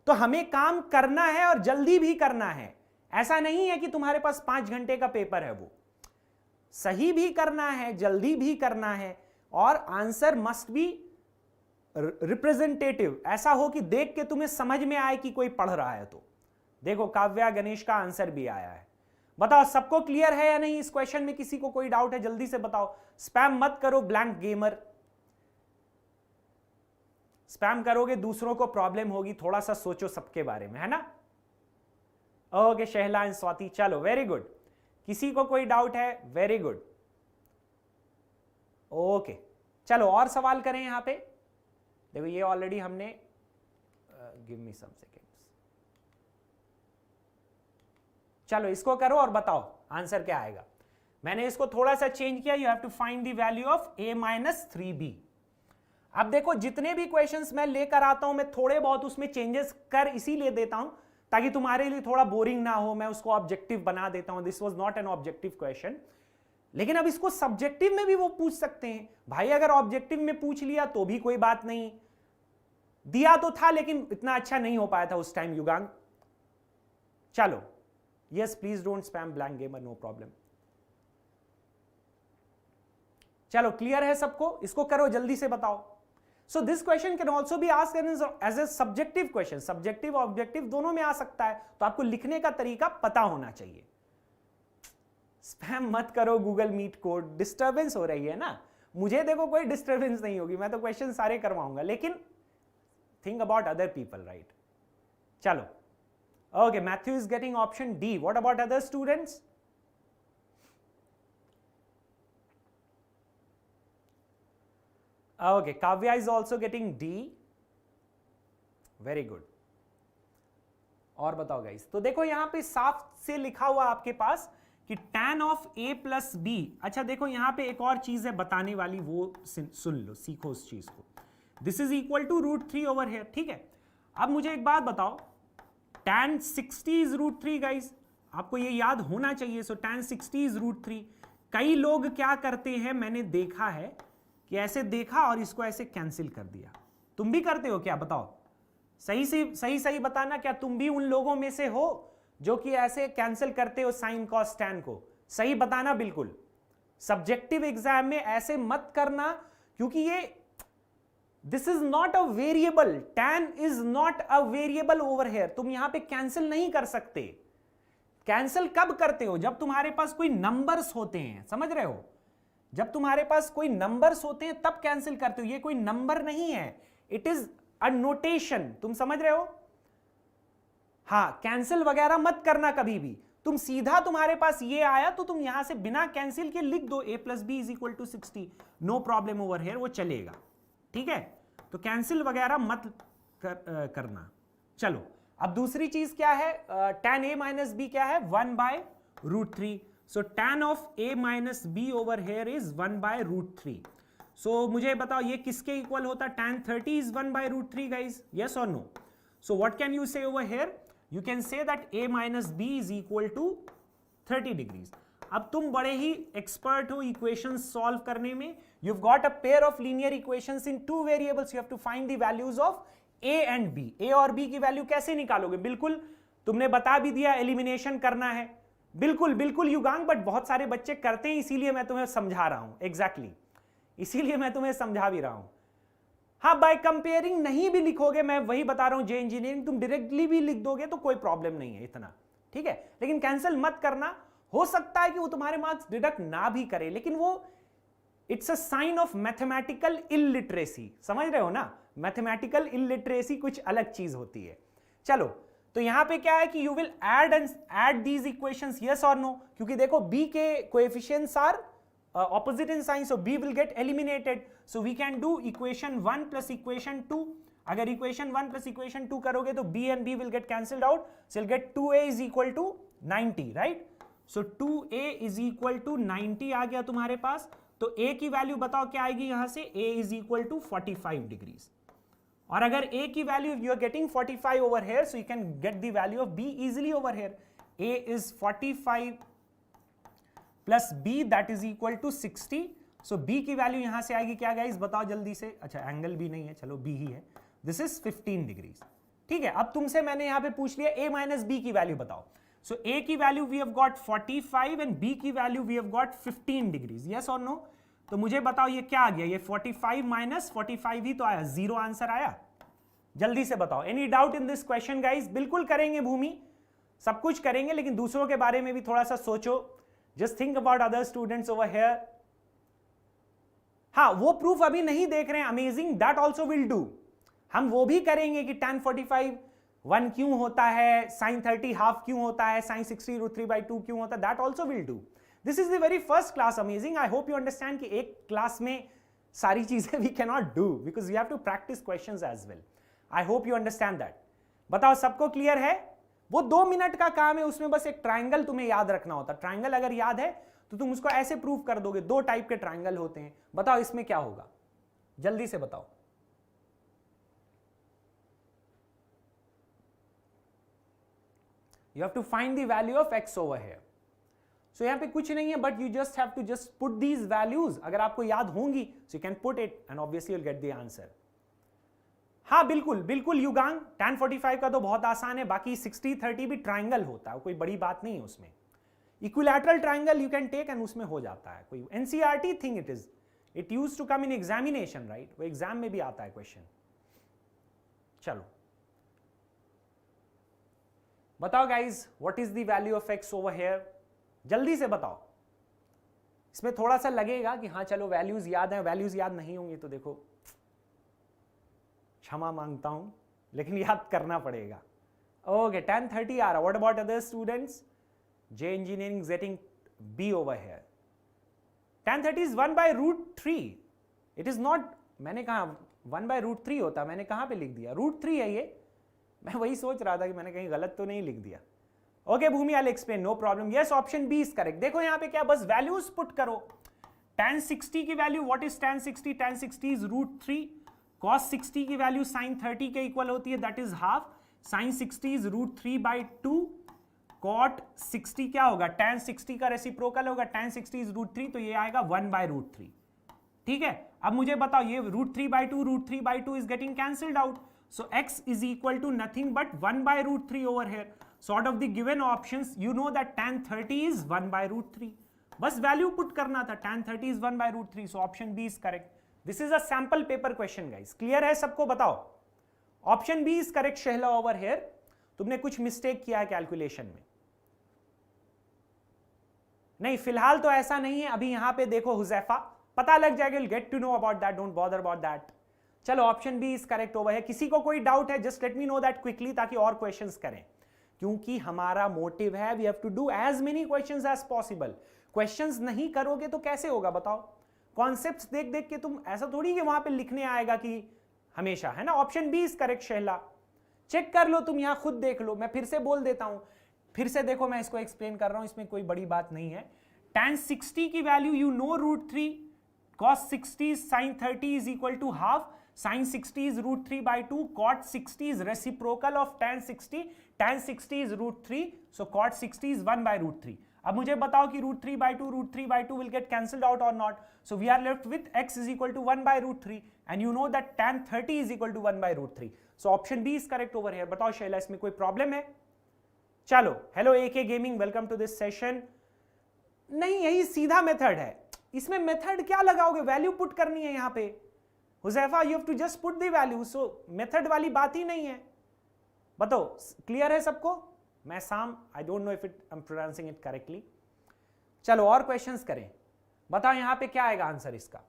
तो हमें काम करना है और जल्दी भी करना है। ऐसा नहीं है कि तुम्हारे पास 5 घंटे का पेपर है, वो सही भी करना है, जल्दी भी करना है, और आंसर मस्ट बी रिप्रेजेंटेटिव, ऐसा हो कि देख के तुम्हें समझ में आए कि कोई पढ़ रहा है। तो देखो काव्या गणेश का आंसर भी आया है। बताओ सबको क्लियर है या नहीं इस क्वेश्चन में? किसी को कोई डाउट है? जल्दी से बताओ। स्पैम मत करो ब्लैंक गेमर, स्पैम करोगे दूसरों को प्रॉब्लम होगी। थोड़ा सा सोचो सबके बारे में, है ना? ओके शहला एंड स्वाति, चलो वेरी गुड। किसी को कोई डाउट है? वेरी गुड, ओके चलो और सवाल करें यहां पे। देखो ये ऑलरेडी हमने, गिव मी सम सेकेंड्स, चलो इसको करो और बताओ आंसर क्या आएगा। मैंने इसको थोड़ा सा चेंज किया, you have to find the value of a minus 3b। अब देखो जितने भी क्वेश्चंस मैं लेकर आता हूं, मैं थोड़े बहुत उसमें चेंजेस कर इसीलिए देता हूं ताकि तुम्हारे लिए थोड़ा बोरिंग ना हो। मैं उसको ऑब्जेक्टिव बना देता हूं। This was not an objective question, लेकिन अब इसको सब्जेक्टिव में भी वो पूछ सकते हैं भाई। अगर ऑब्जेक्टिव में पूछ लिया तो भी कोई बात नहीं, दिया तो था लेकिन इतना अच्छा नहीं हो पाया था उस टाइम युगांग। चलो yes please don't spam blank gamer, no problem. चलो क्लियर है सबको? इसको करो जल्दी से बताओ। So this question can also be asked as a subjective question. Subjective objective दोनों में आ सकता है, तो आपको लिखने का तरीका पता होना चाहिए। स्पैम मत करो गूगल मीट कोड, डिस्टर्बेंस हो रही है ना। मुझे देखो कोई डिस्टर्बेंस नहीं होगी, मैं तो क्वेश्चन सारे करवाऊंगा, लेकिन think about other people, right? चलो okay, Matthew is getting option D. What about other students? Okay, Kavya is also getting D. Very good. और बताओ गाइस। तो देखो यहां पे साफ से लिखा हुआ आपके पास कि tan of a plus b. अच्छा देखो यहां पे एक और चीज है बताने वाली, वो सुन लो, सीखो उस चीज को। This is equal to √3 over here, ठीक है? अब मुझे एक बात बताओ, tan 60 इज √3 गाइस, आपको ये याद होना चाहिए। सो tan 60 इज √3। कई लोग क्या करते हैं, मैंने देखा है कि ऐसे देखा और इसको ऐसे कैंसिल कर दिया। तुम भी करते हो क्या? बताओ, सही बताना, क्या तुम भी उन लोगों में से हो जो कि ऐसे कैंसिल करते हो साइन कॉस टैन को? सही बताना बिल्कुल। सब्जेक्टिव एग्जाम में ऐसे मत करना, क्योंकि ये this is not a variable, tan is not a variable over here. तुम यहां पे कैंसिल नहीं कर सकते। कैंसिल कब करते हो? जब तुम्हारे पास कोई नंबर्स होते हैं, समझ रहे हो? जब तुम्हारे पास कोई नंबर्स होते हैं तब कैंसिल करते हो। ये कोई नंबर नहीं है, इट इज अ नोटेशन। तुम समझ रहे हो? हाँ, कैंसिल वगैरह मत करना कभी भी। तुम सीधा, तुम्हारे पास ये आया तो तुम यहां से बिना कैंसिल के लिख दो a plus B is equal to 60, no problem over here, वो चलेगा, ठीक है? तो कैंसिल वगैरह मत करना। चलो अब दूसरी चीज क्या है? tan a माइनस बी क्या है? 1/√3। So tan of a minus b over here is 1/√3. So मुझे बताओ ये किसके इक्वल होता है? tan 30 is 1/√3 guys, yes or no? So what can you say over here? You can say that a minus b is equal to 30 degrees. अब तुम बड़े ही expert हो इक्वेशंस सॉल्व करने में। You've got a pair of linear equations in two variables. You have to find the values of a and b. a और b की value कैसे निकालोगे? बिल्कुल तुमने बता भी दिया, एलिमिनेशन करना है। बिल्कुल बिल्कुल युगांग, बट बहुत सारे बच्चे करते हैं, इसीलिए मैं तुम्हें समझा रहा हूं। एग्जैक्टली, इसीलिए मैं तुम्हें समझा भी रहा हूं। हाँ, बाय कंपेयरिंग नहीं भी लिखोगे, मैं वही बता रहा हूं, जे इंजीनियरिंग तुम डायरेक्टली भी लिख दोगे तो कोई प्रॉब्लम नहीं है इतना, ठीक है? लेकिन कैंसिल मत करना, हो सकता है कि वो तुम्हारे मार्क्स डिडक्ट ना भी करे, लेकिन वो it's a sign of mathematical illiteracy, समझ रहे हो ना, मैथमेटिकल इलिटरेसी कुछ अलग चीज होती है। चलो, तो यहां पे क्या है कि you will add these equations, yes और नो, क्योंकि देखो b के coefficients are opposite in sign, so b will get eliminated, so we can do equation 1 plus equation 2. अगर equation 1 plus equation 2 करोगे तो b and b will get cancelled out, so you'll get 2a is equal to 90, right? So 2a is equal to 90 आ गया तुम्हारे पास, तो a की value बताओ क्या आएगी यहां से, a is equal to 45 degrees, और अगर a की value you are getting 45 over here, so you can get the value of b easily over here. a is 45 plus b that is equal to 60, so b की वैल्यू यहां से आएगी क्या guys, बताओ जल्दी से, अच्छा एंगल भी नहीं है, चलो b ही है, दिस इज 15 डिग्रीज, ठीक है। अब तुमसे मैंने यहां पे पूछ लिया a माइनस b की वैल्यू बताओ, सो a की value we have got 45 and b की value we have got 15 degrees, yes और नो, तो मुझे बताओ ये क्या आ गया, ये 45 माइनस 45 ही तो आया, जीरो आंसर आया, जल्दी से बताओ, any doubt in this question guys? बिल्कुल करेंगे भूमि, सब कुछ करेंगे, लेकिन दूसरों के बारे में भी थोड़ा सा सोचो, just think about other students over here. हाँ, वो प्रूफ अभी नहीं देख रहे हैं, amazing, that also will do, हम वो भी करेंगे कि tan 45 1 क्यों होता है, sin 30 हाफ क्यों होता है, sin 60 √3/2 क्यों होता है, that also will do. This is the very first class, amazing, I hope you understand कि एक क्लास में सारी चीजें we can not do because we have to practice questions as well, I hope you understand that. बताओ सबको clear है? वो 2 minute का काम है, उसमें बस एक ट्राइंगल तुम्हें याद रखना होता है, ट्राइंगल अगर याद है तो तुम उसको ऐसे प्रूव कर दोगे, 2 टाइप के ट्राइंगल होते हैं, बताओ इसमें क्या होगा, जल्दी से बताओ। You have to find the value of x over here. So यहाँ पे कुछ नहीं है, but you just have to just put these values. अगर आपको याद होंगी, so you can put it and obviously you'll get the answer. हाँ बिल्कुल बिल्कुल युगांग, tan 45 का तो बहुत आसान है, बाकी 60-30 भी ट्राइंगल होता है, कोई बड़ी बात नहीं है उसमें। Equilateral triangle you can take and उसमें हो जाता है, कोई NCERT thing it is, it used to come in examination, right, वो एग्जाम में भी आता है क्वेश्चन। चलो बताओ guys, what is the value of x over here, जल्दी से बताओ। इसमें थोड़ा सा लगेगा कि हाँ चलो वैल्यूज याद है, वैल्यूज याद नहीं होंगी तो देखो क्षमा मांगता हूं, लेकिन याद करना पड़ेगा। ओके, tan 30 आ रहा, what about other students? J engineering getting B over here. tan 30 is 1/√3. It is not, मैंने कहा 1/√3 होता, मैंने कहां पे लिख दिया, √3 है ये, मैं वही सोच रहा था कि मैंने कहीं गलत तो नहीं लिख दिया। Okay Bhumi, I will explain, no problem. Yes, option B is correct. देखो यहाँ पे क्या, बस वैल्यूज पुट करो। tan 60 की value, what is tan 60? tan 60 is √3, cos 60 की वैल्यू sin 30 के इक्वल होती है, that is half, sin 60 is √3/2, cot 60 क्या होगा, tan 60 का रेसिप्रोकल होगा, tan 60 इज √3, तो ये आएगा 1/√3। ठीक है, अब मुझे बताओ ये √3/2 is getting cancelled out, so x is equal to nothing but 1/√3 over here. So out of the given options, you know that tan 30 is 1/√3. बस वैल्यू पुट करना था, tan 30 is 1/√3, so option B is correct. This is a sample paper question guys. Clear है सबको? बताओ। Option B is correct Shahla over here. तुमने कुछ mistake किया है कैलकुलेशन में। नहीं, फिलहाल तो ऐसा नहीं है, अभी यहां पे देखो हुजैफा, पता लग जाएगा, you'll get to know about that, don't bother about that. चलो option B is correct over है। किसी को कोई डाउट है, just let me know that quickly, ताकि और क्वेश्चंस करें, क्योंकि हमारा मोटिव है we have to do as many questions as possible. Questions नहीं करोगे तो कैसे होगा बताओ? कॉन्सेप्ट्स देख देख के तुम, ऐसा थोड़ी कि वहां पे लिखने आएगा कि हमेशा, है ना। Option B is correct Shahla, check कर लो तुम, यहां खुद देख लो, मैं फिर से बोल देता हूं, फिर से देखो, मैं इसको एक्सप्लेन कर रहा हूं, इसमें कोई बड़ी बात नहीं है। tan 60 की value you know √3, cos 60 sin 30 is equal to half, sin 60 is √3/2, cot 60 is reciprocal of tan 60, tan 60 is √3, so cot 60 is 1/√3. अब मुझे बताओ कि √3/2 will get cancelled out or not, so we are left with x is equal to 1/√3 and you know that tan 30 is equal to 1/√3, so option B is correct over here. बताओ शैला, इसमें कोई problem है? चलो, hello AK gaming, welcome to this session. नहीं, यही सीधा method है, इसमें मेथड क्या लगाओगे, वैल्यू पुट करनी है यहाँ पे Huzaifa, you have to just put the value, so method वाली बात ही नहीं है। बताओ, क्लियर है सबको? मैं साम, I don't know if it I am pronouncing it correctly. चलो और क्वेश्चंस करें, बताओ यहां पे क्या आएगा आंसर इसका।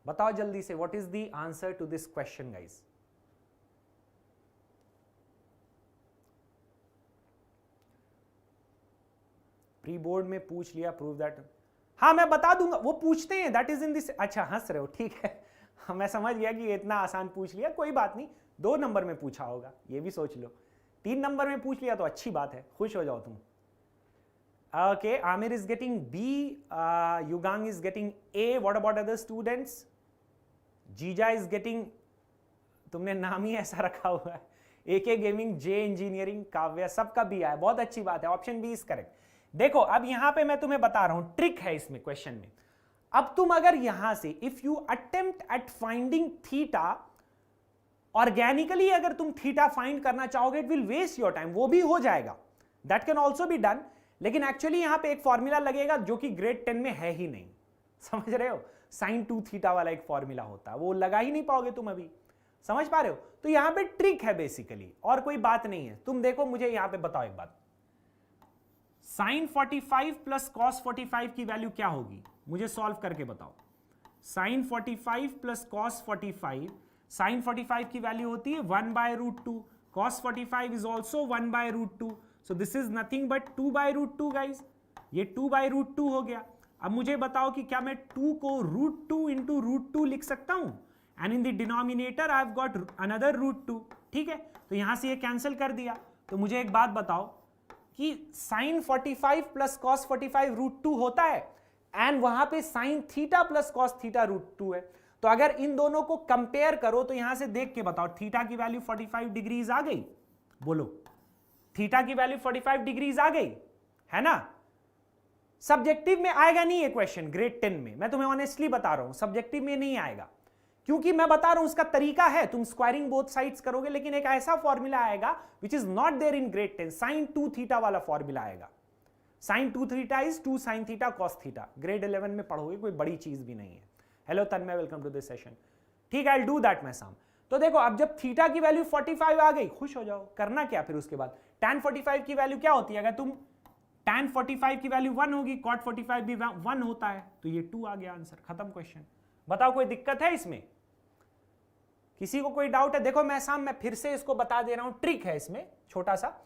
बताओ जल्दी से, what is the answer to this question guys. Pre board में पूछ लिया, प्रूव दैट, हाँ मैं बता दूंगा, वो पूछते हैं, दैट इज इन दिस। अच्छा हंस रहे हो, ठीक है मैं समझ गया कि इतना आसान पूछ लिया, कोई बात नहीं, 2 नंबर में पूछा होगा, ये भी सोच लो। 3 नंबर में पूछ लिया तो अच्छी बात है, खुश हो जाओ तुम। Okay, Aamir is getting B, Yugang is getting A, what about other students? Jija is getting, तुमने नाम ही ऐसा रखा हुआ है, AK gaming, J engineering, Kavya, सबका बी आया, बहुत अच्छी बात है, ऑप्शन बी इज करेक्ट। देखो अब यहां पे मैं तुम्हें बता रहा हूं, ट्रिक है इसमें क्वेश्चन में। अब तुम अगर यहां से if you attempt at finding theta, organically अगर तुम थीटा फाइंड करना चाहोगे, it will waste your time, वो भी हो जाएगा, that can also be done, लेकिन एक्चुअली यहां पे एक फॉर्मूला लगेगा जो कि ग्रेड 10 में है ही नहीं, समझ रहे हो, sin 2 थीटा वाला एक फॉर्मूला होता है, वो लगा ही नहीं पाओगे तुम अभी, समझ पा रहे हो? तो यहां पे ट्रिक है बेसिकली, और कोई बात नहीं है। तुम देखो मुझे यहां पे बताओ एक बात, sin 45 प्लस cos 45 की वैल्यू क्या होगी, मुझे सॉल्व करके बताओ। sin 45 प्लस cos 45, sin 45 की वैल्यू होती है 1/√2, cos 45 is also 1/√2, so this is nothing but 2/√2 guys, ये 2/√2 हो गया। अब मुझे बताओ कि क्या मैं 2 को √2 इंटू √2 लिख सकता हूं, and in the denominator I have got another √2, ठीक है, तो यहां से ये कैंसिल कर दिया। तो मुझे एक बात बताओ कि sin 45 प्लस cos 45 √2 होता है, एंड वहां पे sin theta plus cos theta √2 है, तो अगर इन दोनों को कंपेयर करो तो यहां से देख के बताओ, थीटा की वैल्यू 45 डिग्रीज आ गई, बोलो थीटा की वैल्यू 45 डिग्रीज आ गई, है ना? सब्जेक्टिव में आएगा नहीं ये क्वेश्चन ग्रेड 10 में, मैं तुम्हें ऑनेस्टली बता रहा हूं, सब्जेक्टिव में नहीं आएगा, क्योंकि मैं बता रहा हूं उसका तरीका है, तुम स्क्वायरिंग बोथ साइड्स करोगे, लेकिन एक ऐसा फॉर्मूला आएगा which is not there in grade 10, sin 2 theta वाला फॉर्मूला आएगा, sin 2 theta is 2 sin theta cos theta, grade 11 में पढ़ोगे, कोई बड़ी चीज भी नहीं है। Hello Tanmay, welcome to this session, ठीक है, आई विल डू दैट मैं शाम। तो देखो अब जब थीटा की वैल्यू 45 आ गई, खुश हो जाओ, करना क्या फिर उसके बाद, tan 45 की वैल्यू क्या होती है, अगर तुम tan 45 की वैल्यू 1 होगी, cot 45 भी 1 होता है, तो ये 2 आ गया आंसर, खत्म क्वेश्चन। बताओ कोई दिक्कत है इसमें, किसी को कोई डाउट है? देखो मैं फिर से इसको बता दे रहा हूं, ट्रिक है इसमें छोटा सा,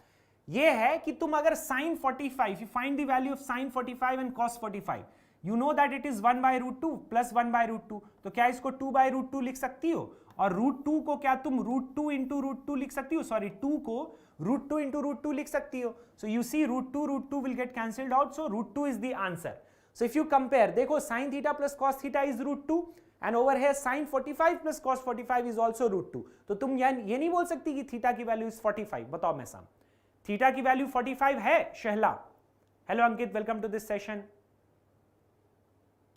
ये है कि तुम अगर sin 45, you find the value of sin 45 and cos 45, you know that it is 1/√2 plus 1/√2, तो क्या इसको 2/√2 लिख सकती हो, और √2 को क्या तुम √2 इंटू √2 लिख सकती हो, सॉरी 2 को √2 इंटू √2 लिख सकती हो, so you see √2 will get cancelled out, so √2 is the answer. So if you compare, देखो sin theta plus cos theta is √2, and over here sin 45 plus cos 45 is also √2, तो तुम ये नहीं बोल सकती कि थीटा की वैल्यू इज 45, बताओ मैं साम, थीटा की वैल्यू 45 है Shahla? Hello Ankit, welcome to this session.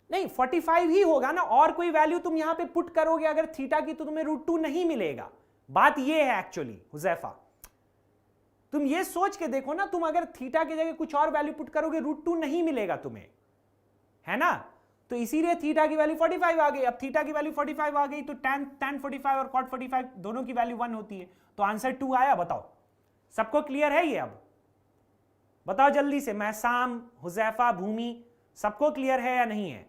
नहीं 45 ही होगा ना, और कोई वैल्यू तुम यहां पे पुट करोगे अगर थीटा की तो तुम्हें √2 नहीं मिलेगा, बात ये है एक्चुअली हुजैफा, तुम ये सोच के देखो ना, तुम अगर थीटा की जगह कुछ और वैल्यू पुट करोगे √2 नहीं मिलेगा तुम्हें, है ना? तो इसीलिए थीटा की वैल्यू 45 आ गई। अब थीटा की वैल्यू 45 आ गई तो tan 45 और cot 45 दोनों की वैल्यू 1 होती है, तो आंसर 2 आया। बताओ सबको क्लियर है ये? अब बताओ जल्दी से, मैसाम, हुजैफा, भूमि, सबको क्लियर है या नहीं है?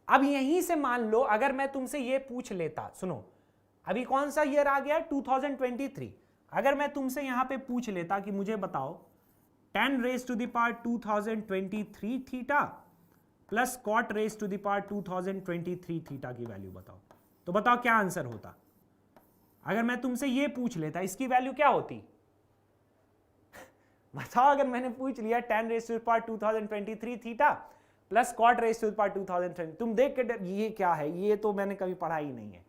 अब यहीं से मान लो अगर मैं तुमसे ये पूछ लेता, सुनो अभी कौन सा ईयर आ गया, 2023, अगर मैं तुमसे यहां पे पूछ लेता कि मुझे बताओ 10 raised to the power 2023 theta plus cot raised to the power 2023 theta की वैल्यू बताओ, तो बताओ क्या आंसर होता? अगर मैं तुमसे ये पूछ लेता इसकी वैल्यू क्या होती बताओ, अगर मैंने पूछ लिया 10 raised to the power 2023 theta plus cot raised to the power 2020, तुम देख के ये क्या है, ये तो मैंने कभी पढ़ा ही नहीं है।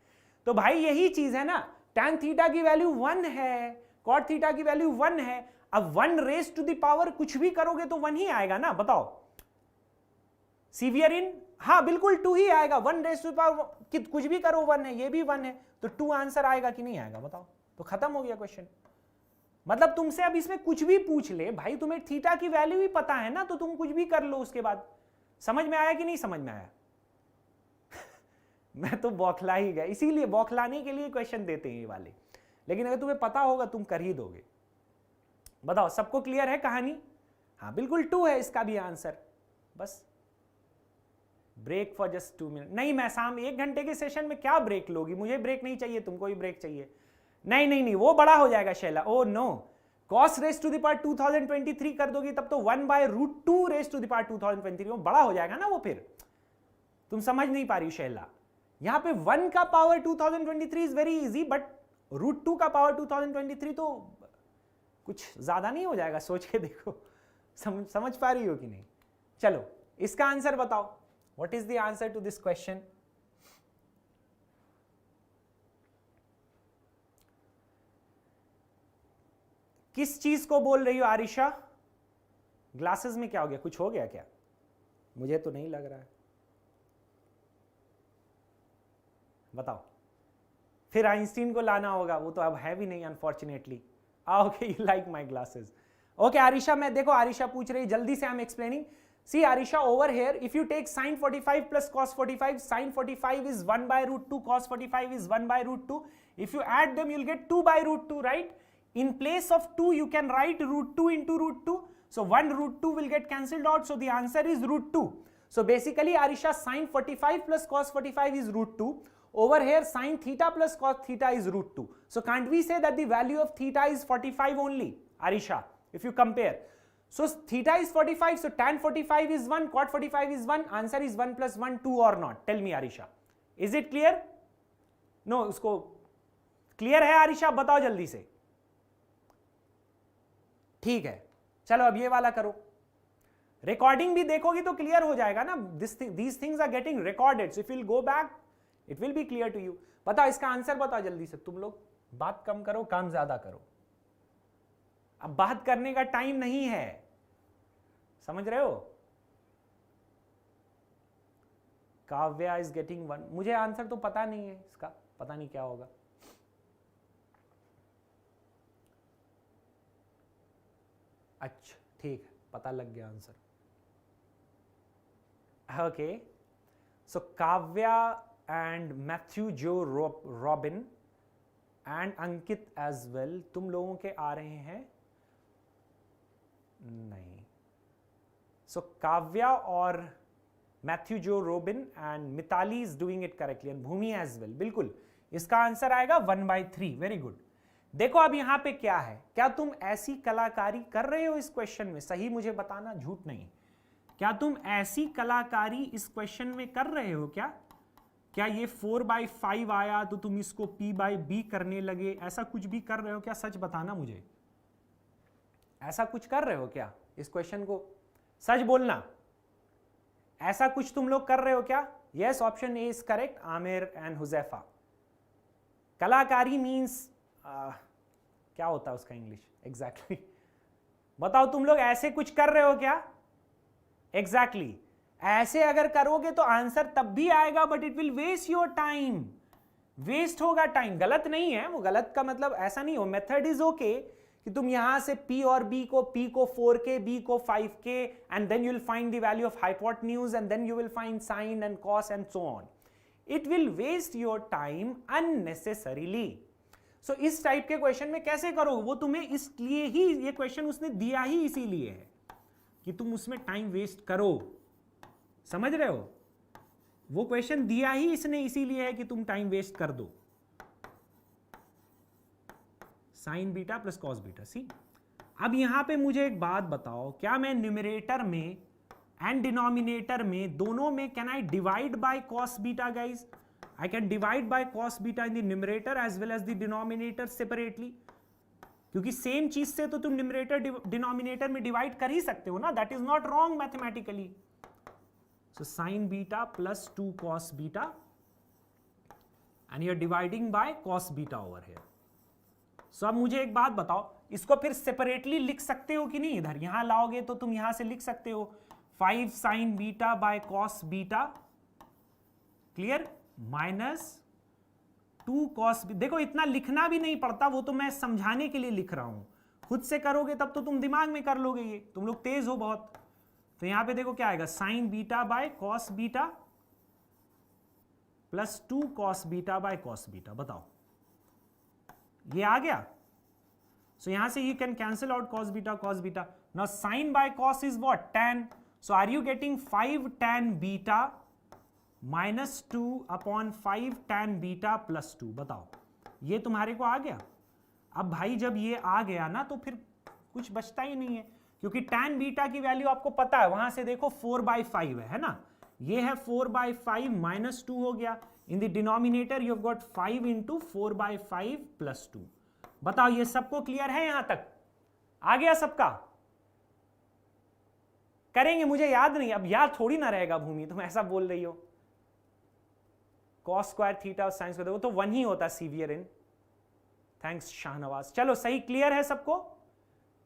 तो भाई यही चीज है ना, tan थीटा की वैल्यू 1 है, cot थीटा की वैल्यू 1 है, अब 1 raised to the power कुछ भी करोगे तो 1 ही आएगा ना, बताओ सीवियर इन, हाँ बिल्कुल 2 ही आएगा, 1 raised to the power कुछ भी करो 1 है, ये भी 1 है, तो 2 आंसर आएगा कि नहीं आएगा बताओ? तो खत्म हो गया क्वेश्चन। मतलब तुमसे अब इसमें कुछ भी पूछ ले भाई, तुम्हें थीटा की वैल्यू ही पता है ना, तो तुम कुछ भी कर लो उसके बाद। समझ में आया कि नहीं समझ में आया? मैं तो बौखला ही गया, इसीलिए बौखलाने के लिए क्वेश्चन देते हैं ये वाले, लेकिन अगर तुम्हें पता होगा तुम कर ही दोगे। बताओ सबको क्लियर है कहानी? हाँ बिल्कुल 2 है इसका भी आंसर। बस ब्रेक फॉर जस्ट 2 मिनट। नहीं मैं शाम 1 घंटे के सेशन में क्या ब्रेक लोगी? मुझे ब्रेक नहीं चाहिए, तुमको ही ब्रेक चाहिए। नहीं नहीं नहीं, वो बड़ा हो जाएगा Shaila. Oh no, cos raise to the power 2023 कर दोगी तब तो 1/√2 रेस टू द पावर 2023 वो बड़ा हो जाएगा ना वो। फिर तुम समझ नहीं पा रही शैला, यहां पे 1 का power 2023 is very easy, but √2 का पावर 2023 तो कुछ ज्यादा नहीं हो जाएगा? सोच के देखो, समझ पा रही हो कि नहीं? चलो इसका आंसर बताओ, what is the answer to this question? किस चीज को बोल रही हो आरिशा? ग्लासेस में क्या हो गया? कुछ हो गया क्या? मुझे तो नहीं लग रहा है, बताओ। फिर आइंस्टीन को लाना होगा, वो तो अब है भी नहीं unfortunately. Okay you like my glasses. Okay Arisha, मैं देखो आरिशा पूछ रही जल्दी से, I am explaining. See Arisha, over here if you take sin 45 plus cos 45, sin 45 is 1/√2, cos 45 is 1/√2. If you add them you'll get 2/√2, right? In place of 2 you can write √2 into √2, so 1/√2 will get cancelled out, so the answer is √2. So basically Arisha, sin 45 plus cos 45 is √2. Over here sin theta plus cos theta is √2. So can't we say that the value of theta is 45 only, Arisha, if you compare? So theta is 45, so tan 45 is 1, cot 45 is 1, answer is 1 plus 1, 2 or not? Tell me Arisha, is it clear? No, उसको clear है आरिशा? बताओ जल्दी से। ठीक है, चलो अब ये वाला करो। रिकॉर्डिंग भी देखोगी तो क्लियर हो जाएगा ना, these things are getting recorded, so if you'll go back it will be clear to you. बताओ इसका आंसर बताओ जल्दी से। तुम लोग बात कम करो, काम ज्यादा करो, अब बात करने का टाइम नहीं है, समझ रहे हो? काव्या इज गेटिंग 1, मुझे आंसर तो पता नहीं है इसका, पता नहीं क्या होगा। अच्छा ठीक है, पता लग गया answer. Okay, so Kavya and Matthew Jo Robin and Ankit as well, तुम लोगों के आ रहे हैं? नहीं। सो काव्या और मैथ्यू जो Robin and Mitali is doing it correctly and Bhumi as well. बिल्कुल इसका आंसर आएगा 1/3। Very good. देखो अब यहां पे क्या है, क्या तुम ऐसी कलाकारी कर रहे हो इस क्वेश्चन में? सही मुझे बताना, झूठ नहीं। क्या तुम ऐसी कलाकारी इस क्वेश्चन में कर रहे हो क्या? क्या ये 4/5 आया तो तुम इसको p/b करने लगे, ऐसा कुछ भी कर रहे हो क्या? सच बताना मुझे, ऐसा कुछ कर रहे हो क्या इस क्वेश्चन को? सच बोलना, ऐसा कुछ तुम लोग कर रहे हो क्या? Yes, option A is correct, Aamir and Huzaifa. कलाकारी मीन्स क्या होता है उसका इंग्लिश एग्जैक्टली? बताओ तुम लोग ऐसे कुछ कर रहे हो क्या? एग्जैक्टली ऐसे अगर करोगे तो आंसर तब भी आएगा, but it will waste your time, waste होगा टाइम। गलत नहीं है वो, गलत का मतलब ऐसा नहीं हो, मेथड इज ओके कि तुम यहां से p और b को 4k, b को 5k, and then you will find the value of hypotenuse and then you will find sine and cos and so on. It will waste your time unnecessarily. So इस type के question में कैसे करोगे? वो तुम्हें इसलिए ही ये क्वेश्चन उसने दिया ही इसीलिए है कि तुम उसमें टाइम वेस्ट करो, समझ रहे हो? वो क्वेश्चन दिया ही इसने इसीलिए है कि तुम टाइम वेस्ट कर दो। Sine beta plus cos beta. See अब यहां पे मुझे एक बात बताओ, क्या मैं न्यूमरेटर में एंड डिनोमिनेटर में दोनों में can I divide by cos beta guys? I can divide by cos beta in the numerator as well as the denominator separately, क्योंकि सेम चीज से तो तुम न्यूमरेटर डिनोमिनेटर में डिवाइड कर ही सकते हो ना, that is not wrong mathematically. So sin beta plus 2 cos beta and you are dividing by cos beta over here. So अब मुझे एक बात बताओ, इसको फिर सेपरेटली लिख सकते हो कि नहीं? इधर यहां लाओगे तो तुम यहां से लिख सकते हो 5 sin beta by cos beta, clear, minus 2 cos। देखो इतना लिखना भी नहीं पड़ता, वो तो मैं समझाने के लिए लिख रहा हूं, खुद से करोगे तब तो तुम दिमाग में कर लोगे, ये तुम लोग तेज हो बहुत। तो यहां पे देखो क्या आएगा, sine beta by cos beta plus 2 cos beta by cos beta. बताओ ये आ गया। सो यहां से you can cancel out cos beta cos beta. Now sine by cos is what, tan। So are you getting 5 tan beta minus 2 upon 5 tan beta plus 2। बताओ ये तुम्हारे को आ गया। अब भाई जब ये आ गया ना तो फिर कुछ बचता ही नहीं है, क्योंकि tan बीटा की वैल्यू आपको पता है, वहां से देखो 4/5 है ना, ये है 4/5 माइनस 2 हो गया। In the denominator you have got 5 into 4/5 plus 2। बताओ ये सबको क्लियर है? यहां तक आ गया सबका? करेंगे, मुझे याद नहीं, अब याद थोड़ी ना रहेगा भूमि, तुम ऐसा बोल रही हो। कॉस स्क्वायर थीटा और साइन स्क्वायर, वो तो 1 ही होता सीवियर इन। थैंक्स शाहनवाज। चलो सही, क्लियर है सबको?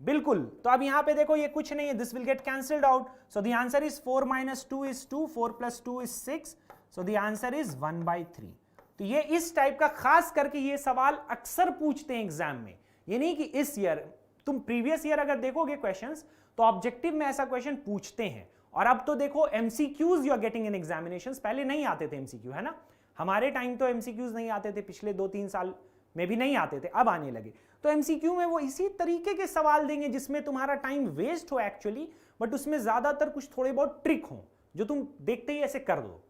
बिल्कुल। तो अब यहां पे देखो ये कुछ नहीं है, this will get cancelled out. So the answer is 4 minus 2 is 2, 4 plus 2 is 6। So the answer is 1/3। तो ये इस टाइप का, खास करके ये सवाल अक्सर पूछते हैं एग्जाम में। ये नहीं कि इस ईयर, तुम प्रीवियस ईयर अगर देखोगे क्वेश्चंस तो ऑब्जेक्टिव में ऐसा क्वेश्चन पूछते हैं। और अब तो देखो MCQs you are getting in examinations, पहले नहीं आते थे एमसीक्यू, है ना। हमारे टाइम तो एमसीक्यूज नहीं आते थे, पिछले 2-3 साल में भी नहीं आते थे, अब आने लगे। तो एमसीक्यू में वो इसी तरीके के सवाल देंगे जिसमें तुम्हारा टाइम वेस्ट हो एक्चुअली, बट उसमें ज्यादातर कुछ थोड़े बहुत ट्रिक हो जो तुम देखते ही ऐसे कर दो।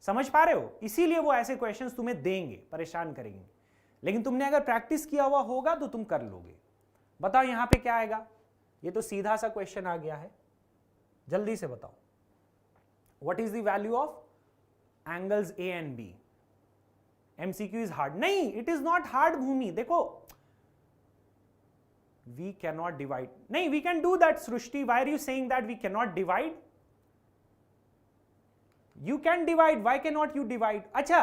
समझ पा रहे हो? इसीलिए वो ऐसे क्वेश्चंस तुम्हें देंगे, परेशान करेंगे। लेकिन तुमने अगर प्रैक्टिस किया हुआ होगा तो तुम कर लोगे। बताओ यहां पे क्या आएगा? ये तो सीधा सा क्वेश्चन आ गया है, जल्दी से बताओ। What is the value of angles A and B? MCQ is hard? नहीं, it is not hard Bhumi. देखो वी कैन नॉट डिवाइड, नहीं we can do that. Srishti, why are you saying that we can not divide? You can divide, why can not you divide? अच्छा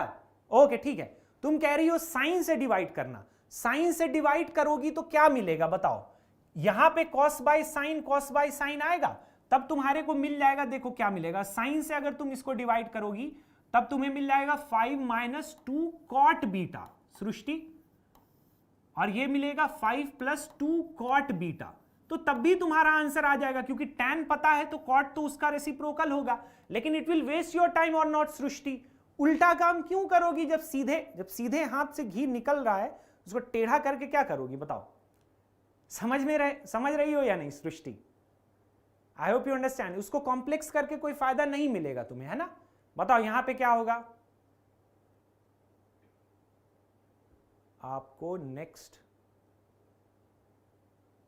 okay ठीक है, तुम कह रही हो साइन से डिवाइड करना। साइन से डिवाइड करोगी तो क्या मिलेगा बताओ? यहां पे कॉस बाय साइन आएगा, तब तुम्हारे को मिल जाएगा। देखो क्या मिलेगा, साइन से अगर तुम इसको डिवाइड करोगी तब तुम्हें मिल जाएगा 5 माइनस 2 कॉट बीटा सृष्टि, और ये मिलेगा 5 प्लस 2 कॉट बीटा। तो तब भी तुम्हारा आंसर आ जाएगा, क्योंकि tan पता है तो कॉट तो उसका रेसिप्रोकल होगा। लेकिन it will waste your time और नॉट सृष्टि। उल्टा काम क्यों करोगी? जब सीधे हाथ से घी निकल रहा है उसको टेढ़ा करके क्या करोगी बताओ? समझ रही हो या नहीं Srishti? I hope you understand. उसको कॉम्प्लेक्स करके कोई फायदा नहीं मिलेगा तुम्हें, है ना। बताओ यहां पे क्या होगा आपको नेक्स्ट?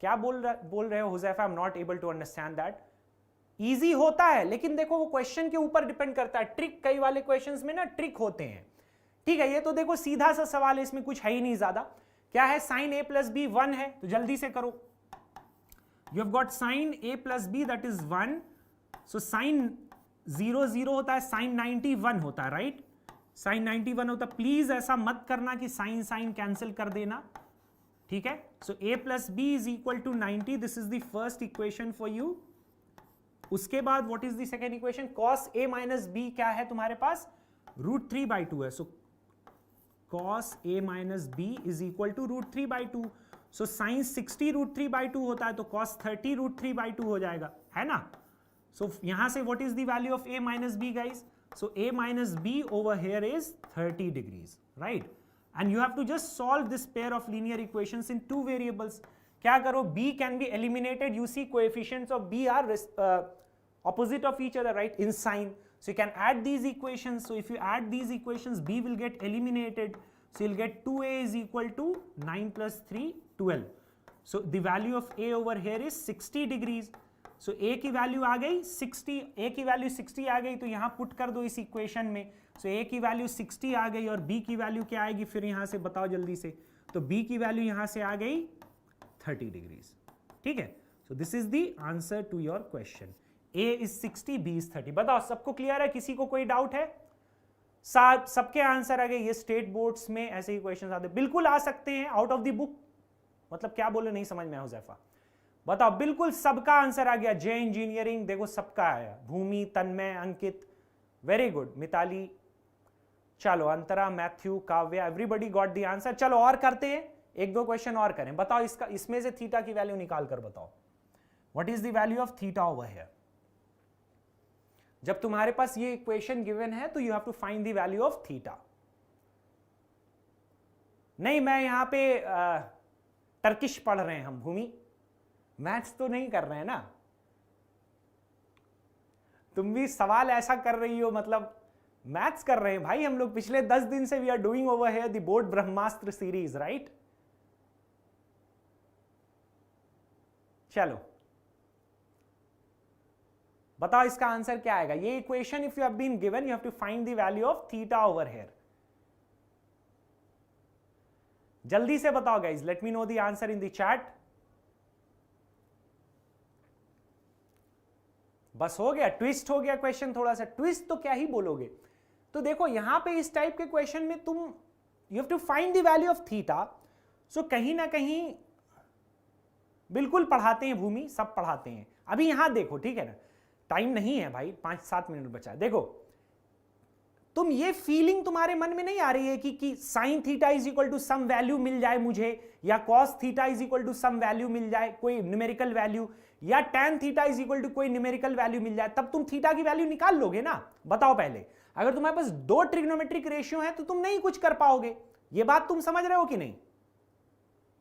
क्या बोल रहे हो Huzaifa? I am not able to understand that. Easy होता है, लेकिन देखो वो क्वेश्चन के ऊपर डिपेंड करता है। ट्रिक, कई वाले क्वेश्चंस में ना ट्रिक होते हैं। ठीक है, ये तो देखो सीधा सा सवाल है, इसमें कुछ है ही नहीं ज्यादा। क्या है? साइन a प्लस बी 1 है, तो जल्दी से करो। You have got sine a plus B that is 1। So sine 0 होता है, साइन 91 होता है, राइट? साइन 91 होता है। प्लीज ऐसा मत करना कि साइन कैंसिल कर देना, ठीक है। So a plus B is equal to 90, this is the first equation for you. उसके बाद what is the second equation? cos a minus B क्या है तुम्हारे पास? √3/2 है। So cos a minus B is equal to √3/2। So sine 60 √3/2 होता है, तो cos 30 √3/2 हो जाएगा, है ना। सो यहां से what is the value of a minus B guys? So a minus B over here is 30 degrees, right? And you have to just solve this pair of linear equations in 2 variables. क्या करो? B can be eliminated. You see coefficients of B are opposite of each other, right? In sign. So you can add these equations. So if you add these equations, B will get eliminated. So you'll get 2A is equal to 9 plus 3, 12. So the value of A over here is 60 degrees. So A की value आ गई 60, A की value 60 आ गई, तो यहाँ put कर दो इस equation में। सो A की वैल्यू 60 आ गई, और B की वैल्यू क्या आएगी फिर यहाँ से बताओ जल्दी से? तो B की वैल्यू यहाँ से आ गई 30 डिग्रीज, ठीक है। So this is the answer to your question. A is 60, B is 30। बताओ सबको क्लियर है? किसी को कोई डाउट है? सबके आंसर आ गए। ये स्टेट बोर्ड्स में ऐसे ही क्वेश्चन आते, बिल्कुल आ सकते हैं आउट ऑफ द बुक। मतलब क्या बोले नहीं समझ में आया हुजैफा? बताओ बिल्कुल सबका आंसर आ गया। जे इंजीनियरिंग देखो सबका आया, भूमि, तन्मय, अंकित, वेरी गुड, मिताली, चलो Antara, Matthew, Kavya, everybody got the answer. चलो और करते हैं, 1-2 क्वेश्चन और करें। बताओ इसमें से थीटा की वैल्यू निकाल कर बताओ। What is the value of theta over here? जब तुम्हारे पास ये इक्वेशन गिवन है तो you have to find the value of theta. नहीं, मैं यहां पे टर्किश पढ़ रहे हैं हम भूमि, मैथ्स तो नहीं कर रहे हैं ना। तुम भी सवाल ऐसा कर रही हो मतलब मैथ्स कर रहे हैं भाई हम लोग पिछले 10 दिन से। We are doing over here the board Brahmastra series, right. चलो बताओ इसका आंसर क्या आएगा। ये equation if you have been given you have to find the value of theta over here. जल्दी से बताओ guys, let me know the answer in the chat. बस हो गया, ट्विस्ट हो गया क्वेश्चन। थोड़ा सा ट्विस्ट तो क्या ही बोलोगे। तो देखो यहां पे इस टाइप के क्वेश्चन में तुम you have to find the value of theta. So कहीं ना कहीं बिल्कुल पढ़ाते हैं भूमि, सब पढ़ाते हैं। अभी यहां देखो, ठीक है ना, टाइम नहीं है भाई, 5-7 मिनट बचा है। देखो तुम ये फीलिंग तुम्हारे मन में नहीं आ रही है कि sine theta is equal to some value मिल जाए मुझे, या cos theta is equal to some value मिल जाए, कोई न्यूमेरिकल वैल्यू, या tan theta is equal to कोई न्यूमेरिकल वैल्यू मिल जाए, तब तुम थीटा की वैल्यू निकाल लोगे ना। बताओ पहले, अगर तुम्हारे पास 2 ट्रिग्नोमेट्रिक रेशियो है तो तुम नहीं कुछ कर पाओगे। ये बात तुम समझ रहे हो कि नहीं?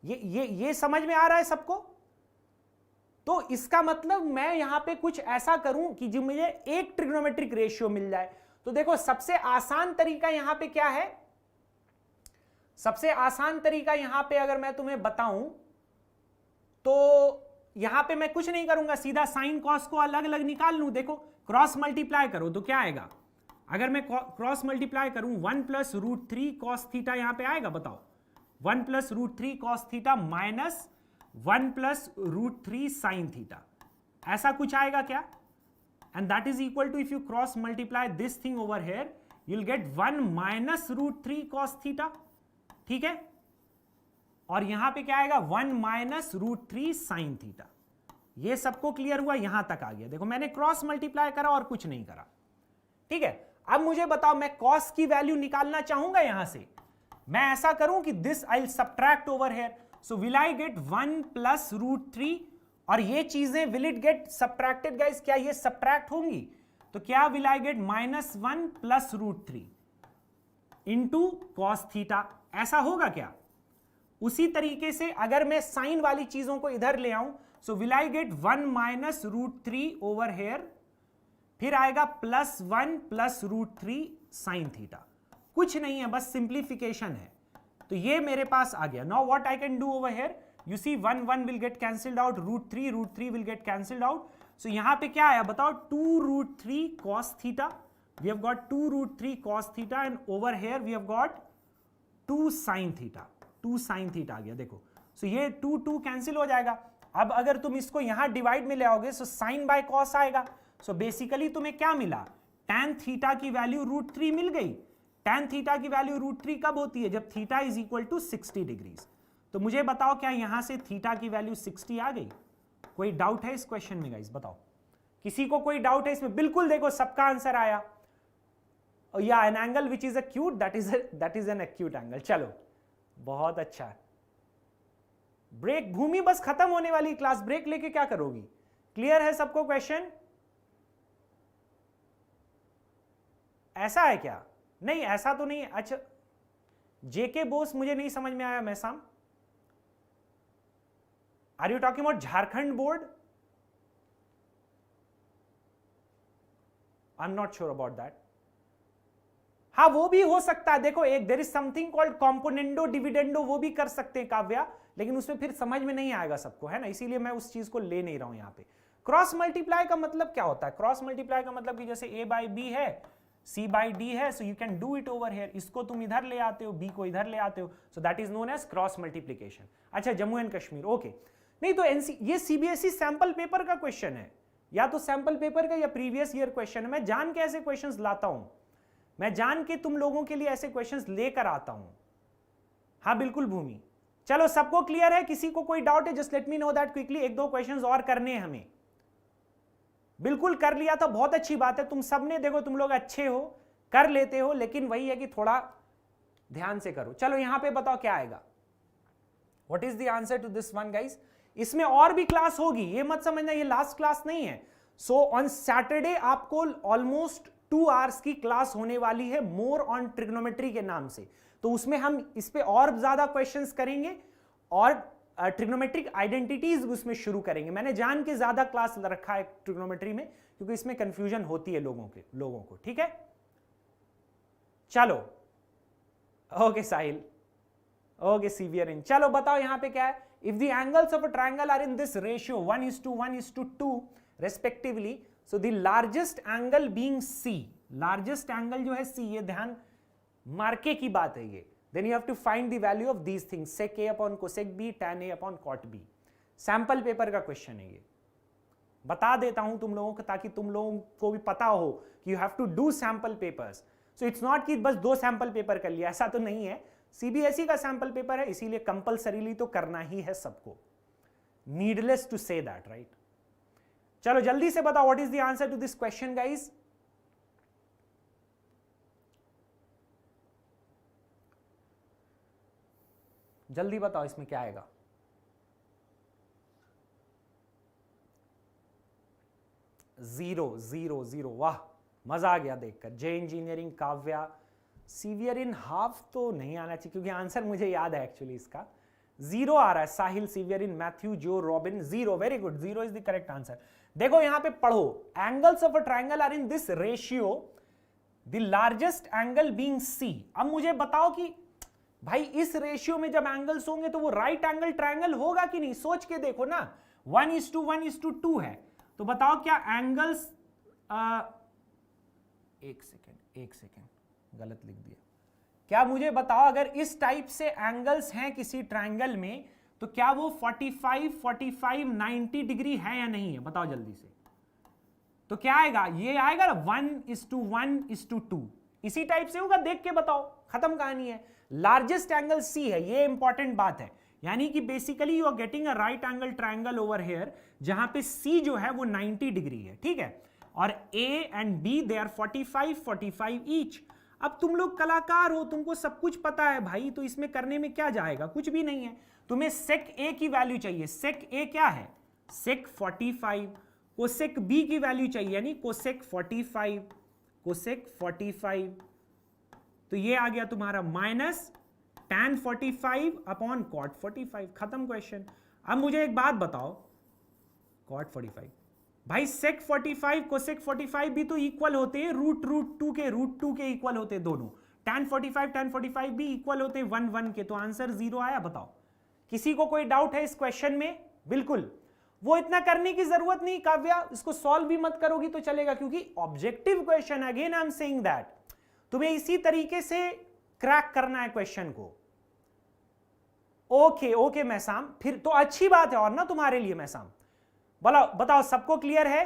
ये समझ में आ रहा है सबको? तो इसका मतलब मैं यहां पे कुछ ऐसा करूं कि जो मुझे एक ट्रिग्नोमेट्रिक रेशियो मिल जाए। तो देखो सबसे आसान तरीका यहां पे क्या है, सबसे आसान तरीका यहां पे अगर मैं तुम्हें बताऊं तो यहां पे मैं कुछ नहीं करूंगा, सीधा साइन कॉस को अलग अलग निकाल लूं। देखो क्रॉस मल्टीप्लाई करो तो क्या आएगा, अगर मैं क्रॉस मल्टीप्लाई करूं 1 + √3 cos थीटा यहां पे आएगा। बताओ 1 + √3 cos theta minus 1 + √3 sin theta, ऐसा कुछ आएगा क्या? And that is equal to, if you cross multiply this thing over here you will get 1 - √3 cos theta, ठीक है। और यहां पे क्या आएगा 1 - √3 sin थीटा। ये सबको क्लियर हुआ? यहां तक आ गया। देखो मैंने क्रॉस मल्टीप्लाई करा और कुछ नहीं करा, ठीक है। अब मुझे बताओ मैं कॉस की वैल्यू निकालना चाहूंगा यहां से, मैं ऐसा करूं कि this I will subtract over here, so will I get 1 + √3, और ये चीजें will it get subtracted guys? क्या ये सबट्रैक्ट होंगी? तो क्या will I get -1 + √3 into cos theta, ऐसा होगा क्या? उसी तरीके से अगर मैं साइन वाली चीजों को इधर ले आऊं, so will I get 1 - √3 over here, फिर आएगा +1 + √3 sin थीटा। कुछ नहीं है, बस सिंप्लीफिकेशन है। तो ये मेरे पास आ गया। Now what I can do over here, you see 1 will get cancelled out, √3 will get cancelled out. So यहां पे क्या आया बताओ, 2√3 cos theta, we have got 2√3 cos theta, and over here we have got 2 sin theta, 2 sin theta आ गया। देखो सो ये 2 cancel हो जाएगा। अब अगर तुम इसको यहां डिवाइड में ले आओगे सो साइन बाय कॉस आएगा। सो बेसिकली तुम्हें क्या मिला, tan थीटा की वैल्यू √3 मिल गई। tan थीटा की वैल्यू √3 कब होती है, जब theta is equal to 60 degrees. तो मुझे बताओ क्या यहां से थीटा की वैल्यू 60 आ गई? कोई डाउट है इस क्वेश्चन में गाइस? बताओ, किसी को कोई डाउट है इसमें? बिल्कुल, देखो सबका आंसर आया। या an angle which is acute, that is an acute angle. चलो बहुत अच्छा। ब्रेक भूमि, बस खत्म होने वाली क्लास, ब्रेक लेके क्या करोगी? क्लियर है सबको क्वेश्चन? ऐसा है क्या? नहीं ऐसा तो नहीं है। अच्छा जेके बोस मुझे नहीं समझ में आया। Maisam, are you talking about Jharkhand board? I am not sure about that. हाँ वो भी हो सकता है। देखो एक there is something called componendo dividendo, वो भी कर सकते हैं काव्या, लेकिन उसमें फिर समझ में नहीं आएगा सबको, है ना, इसीलिए मैं उस चीज को ले नहीं रहा हूं यहां पे। क्रॉस मल्टीप्लाई का मतलब क्या होता है? क्रॉस मल्टीप्लाई का मतलब कि जैसे A/B है, C/D है, so you can do it over here. इसको तुम इधर ले आते हो, B को इधर ले आते हो, so that is known as cross multiplication. अच्छा जम्मू एंड कश्मीर, ओके। नहीं तो ये CBSE सैंपल पेपर का क्वेश्चन है, या तो सैंपल पेपर का या प्रीवियस ईयर क्वेश्चन है। मैं जान के ऐसे क्वेश्चंस लाता हूं, मैं जान के तुम लोगों के लिए ऐसे क्वेश्चंस लेकर आता हूं। हाँ बिल्कुल भूमि। चलो सबको क्लियर है? किसी को कोई डाउट है? Just let me know that quickly. 1-2 questions और करने हैं हमें। बिल्कुल कर लिया तो बहुत अच्छी बात है। तुम सबने, देखो तुम लोग अच्छे हो, कर लेते हो, लेकिन वही है कि थोड़ा ध्यान से करो। चलो यहां पे बताओ क्या आएगा, what is the answer to this one guys? इसमें और भी क्लास होगी, ये मत समझना ये लास्ट क्लास नहीं है। सो ऑन सैटरडे आपको ऑलमोस्ट 2 आवर्स की क्लास होने वाली है मोर ऑन ट्रिग्नोमेट्री के नाम से। तो उसमें हम इस पे और ज्यादा क्वेश्चंस करेंगे और ट्रिग्नोमेट्रिक आइडेंटिटीज उसमें शुरू करेंगे। मैंने जान के ज्यादा क्लास रखा है ट्रिग्नोमेट्री में क्योंकि इसमें कंफ्यूजन होती है लोगों को। ठीक है, चलो okay Sahil, okay severe in. चलो बताओ यहां पे क्या है। If the angles of a triangle are in this ratio 1:1:2 respectively, so the largest angle being C, largest angle जो है सी, ये ध्यान मार्के की बात है ये। Then you have to find the value of these things, sec A upon cosec B, tan A upon cot B. Sample paper का क्वेश्चन है ये, बता देता हूं तुम लोगों को ताकि तुम लोगों को भी पता हो कि you have to do sample papers. So it's not कि बस 2 सैंपल पेपर कर लिया, ऐसा तो नहीं है। सीबीएसई का सैंपल पेपर है, इसीलिए कंपल्सरीली तो करना ही है सबको। Needless to say that, right. चलो जल्दी से बताओ what is the answer to this question guys. जल्दी बताओ इसमें क्या आएगा। जीरो जीरो जीरो, वाह मजा आ गया देखकर। जे इंजीनियरिंग, काव्या, सीवियर इन हाफ तो नहीं आना चाहिए क्योंकि आंसर मुझे याद है एक्चुअली इसका। 0 आ रहा है। साहिल, सीवियर इन, Matthew, Jo, Robin, 0, very good, 0 is the correct answer. देखो यहां पे पढ़ो, angles of a triangle are in this ratio, the largest angle being C. अब मुझे बताओ कि भाई इस रेशियो में जब एंगल्स होंगे तो वो राइट एंगल ट्रायंगल होगा कि नहीं, सोच के देखो ना। 1:1:2 है, तो बताओ क्या एंगल्स, एक सेकेंड गलत लिख दिया। क्या मुझे बताओ अगर इस टाइप से एंगल्स हैं किसी ट्रायंगल में तो क्या वो 45, 45, 90 डिग्री है या नहीं है, बताओ जल्दी से। तो क्या आएगा, ये आएगा 1:1:2, इसी टाइप से होगा, देख के बताओ, खत्म कहानी है। लार्जेस्ट एंगल सी है, ये इंपॉर्टेंट बात है। यानी कि basically you are getting a right angle triangle over here, जहां पे सी जो है वो 90 डिग्री है, ठीक है। और A and B they are 45, 45 each. अब तुम लोग कलाकार हो, तुमको सब कुछ पता है भाई, तो इसमें करने में क्या जाएगा, कुछ भी नहीं है। तुम्हें सेक ए की वैल्यू चाहिए, सेक ए क्या है, सेक 45। कोसेक बी की वैल्यू चाहिए, यानी कोसेक 45, कोसेक 45। तो ये आ गया तुम्हारा माइनस tan 45 अपॉन cot 45, खत्म क्वेश्चन। अब मुझे एक बात बताओ, cot 45 भाई sec 45 cosec 45 भी तो इक्वल होते हैं रूट टू के इक्वल होते हैं दोनों। tan 45 भी इक्वल होते हैं 1 के। तो आंसर 0 आया। बताओ किसी को कोई डाउट है इस क्वेश्चन में? बिल्कुल, वो इतना करने की जरूरत नहीं काव्या, इसको सॉल्व भी मत करोगी तो चलेगा क्योंकि objective question, again I am saying that, तुम्हें इसी तरीके से क्रैक करना है क्वेश्चन को। ओके मैसाम, फिर तो अच्छी बात है और ना तुम्हारे लिए मैसाम। बताओ सबको क्लियर है?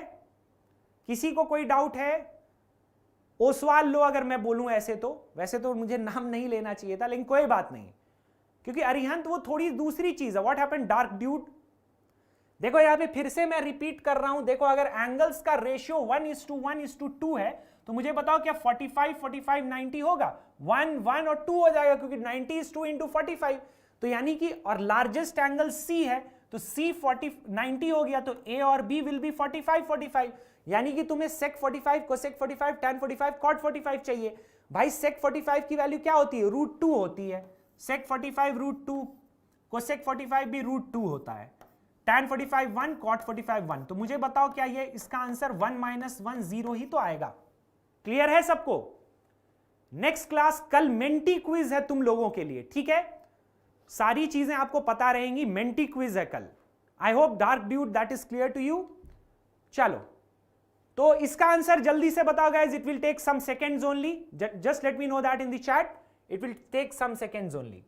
किसी को कोई डाउट है? ओसवाल लो अगर मैं बोलूं ऐसे तो, वैसे तो मुझे नाम नहीं लेना चाहिए था लेकिन कोई बात नहीं, क्योंकि अरिहंत वो थोड़ी दूसरी चीज है। What happened dark dude? देखो यहां पे फिर से मैं रिपीट कर रहा हूं, देखो अगर एंगल्स का रेशियो 1:1:2 है तो मुझे बताओ क्या 45, 45, 90 होगा? 1 और 2 हो जाएगा क्योंकि 90 is 2 into 45। तो यानी कि और लार्जेस्ट एंगल C है तो C 90 हो गया, तो A और B विल बी 45, 45। यानी कि तुम्हें sec 45, cosec 45, tan 45, cot 45 चाहिए। भाई sec 45 की वैल्यू क्या होती है? √2 होती है। sec 45 √2, cosec 45 भी √2 होता है। tan 45 1, cot 45 1। तो मुझे बताओ क्या ये इसका आंसर 1 - 1 0 ही तो आएगा। क्लियर है सबको? नेक्स्ट क्लास कल मेंटी क्विज है तुम लोगों के लिए, ठीक है? सारी चीजें आपको पता रहेंगी, मेंटी क्विज है कल। I hope dark dude that is clear to you. चलो तो इसका आंसर जल्दी से बताओ guys, it will take some seconds only, just let me know that in the chat, it will take some seconds only.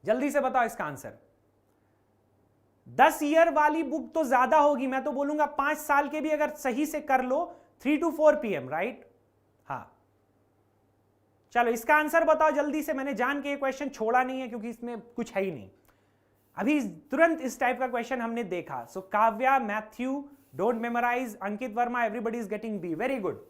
जल्दी से बताओ इसका आंसर। 10 ईयर वाली बुक तो ज्यादा होगी, मैं तो बोलूंगा 5 साल के भी अगर सही से कर लो 3 to 4 PM, राइट? हाँ चलो इसका आंसर बताओ जल्दी से। मैंने जान के ये क्वेश्चन छोड़ा नहीं है क्योंकि इसमें कुछ है ही नहीं। अभी तुरंत इस टाइप का क्वेश्चन हमने देखा। So Kavya, Matthew, don't memorize, Ankit Verma, everybody is getting B, very good,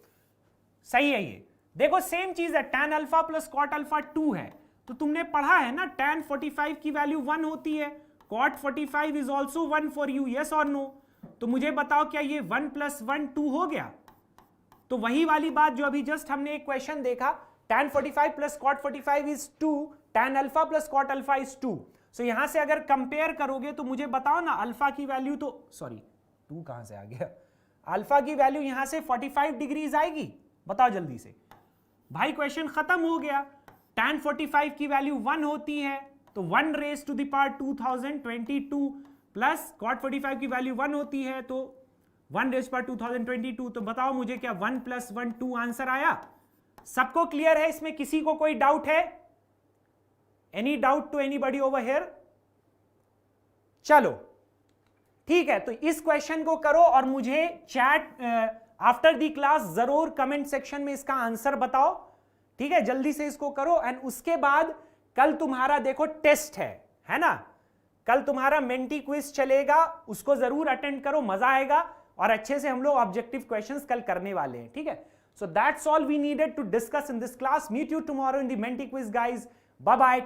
सही है ये। देखो सेम चीज है, tan alpha plus cot alpha 2 है, तो तुमने पढ़ा है ना tan 45 की वैल्यू 1 होती है, cot 45 is also 1 for you, yes और नो? तो मुझे बताओ क्या ये 1 + 1 2 हो गया? तो वही वाली बात जो अभी जस्ट हमने एक क्वेश्चन देखा, tan 45 plus cot 45 is 2, tan alpha plus cot alpha is 2। सो यहां से अगर कंपेयर करोगे तो मुझे बताओ ना, अल्फा की वैल्यू तो सॉरी 2 कहां से आ गया, अल्फा की वैल्यू यहां से 45 डिग्रीज आएगी, बताओ जल्दी से भाई, क्वेश्चन खत्म हो गया। tan 45 की वैल्यू 1 होती है तो 1 raise to the power 2022 plus cot 45 की वैल्यू 1 होती है तो 1 रेज पर 2022। तो बताओ मुझे क्या 1 + 1 2 आंसर आया? सबको क्लियर है? इसमें किसी को कोई डाउट है? Any doubt to anybody over here? चलो ठीक है, तो इस क्वेश्चन को करो और मुझे चैट आफ्टर दी क्लास जरूर कमेंट सेक्शन में इसका आंसर बताओ, ठीक है? जल्दी से इसको करो। एंड उसके बाद कल तुम्हारा देखो टेस्ट है ना, कल तुम्हारा मेंटी क्विज चलेगा, उसको जरूर अटेंड करो, मजा आएगा और अच्छे से हम लोग ऑब्जेक्टिव क्वेश्चंस कल करने वाले हैं, ठीक है? So that's all we needed to discuss in this class. Meet you tomorrow in the Menti quiz guys, bye bye.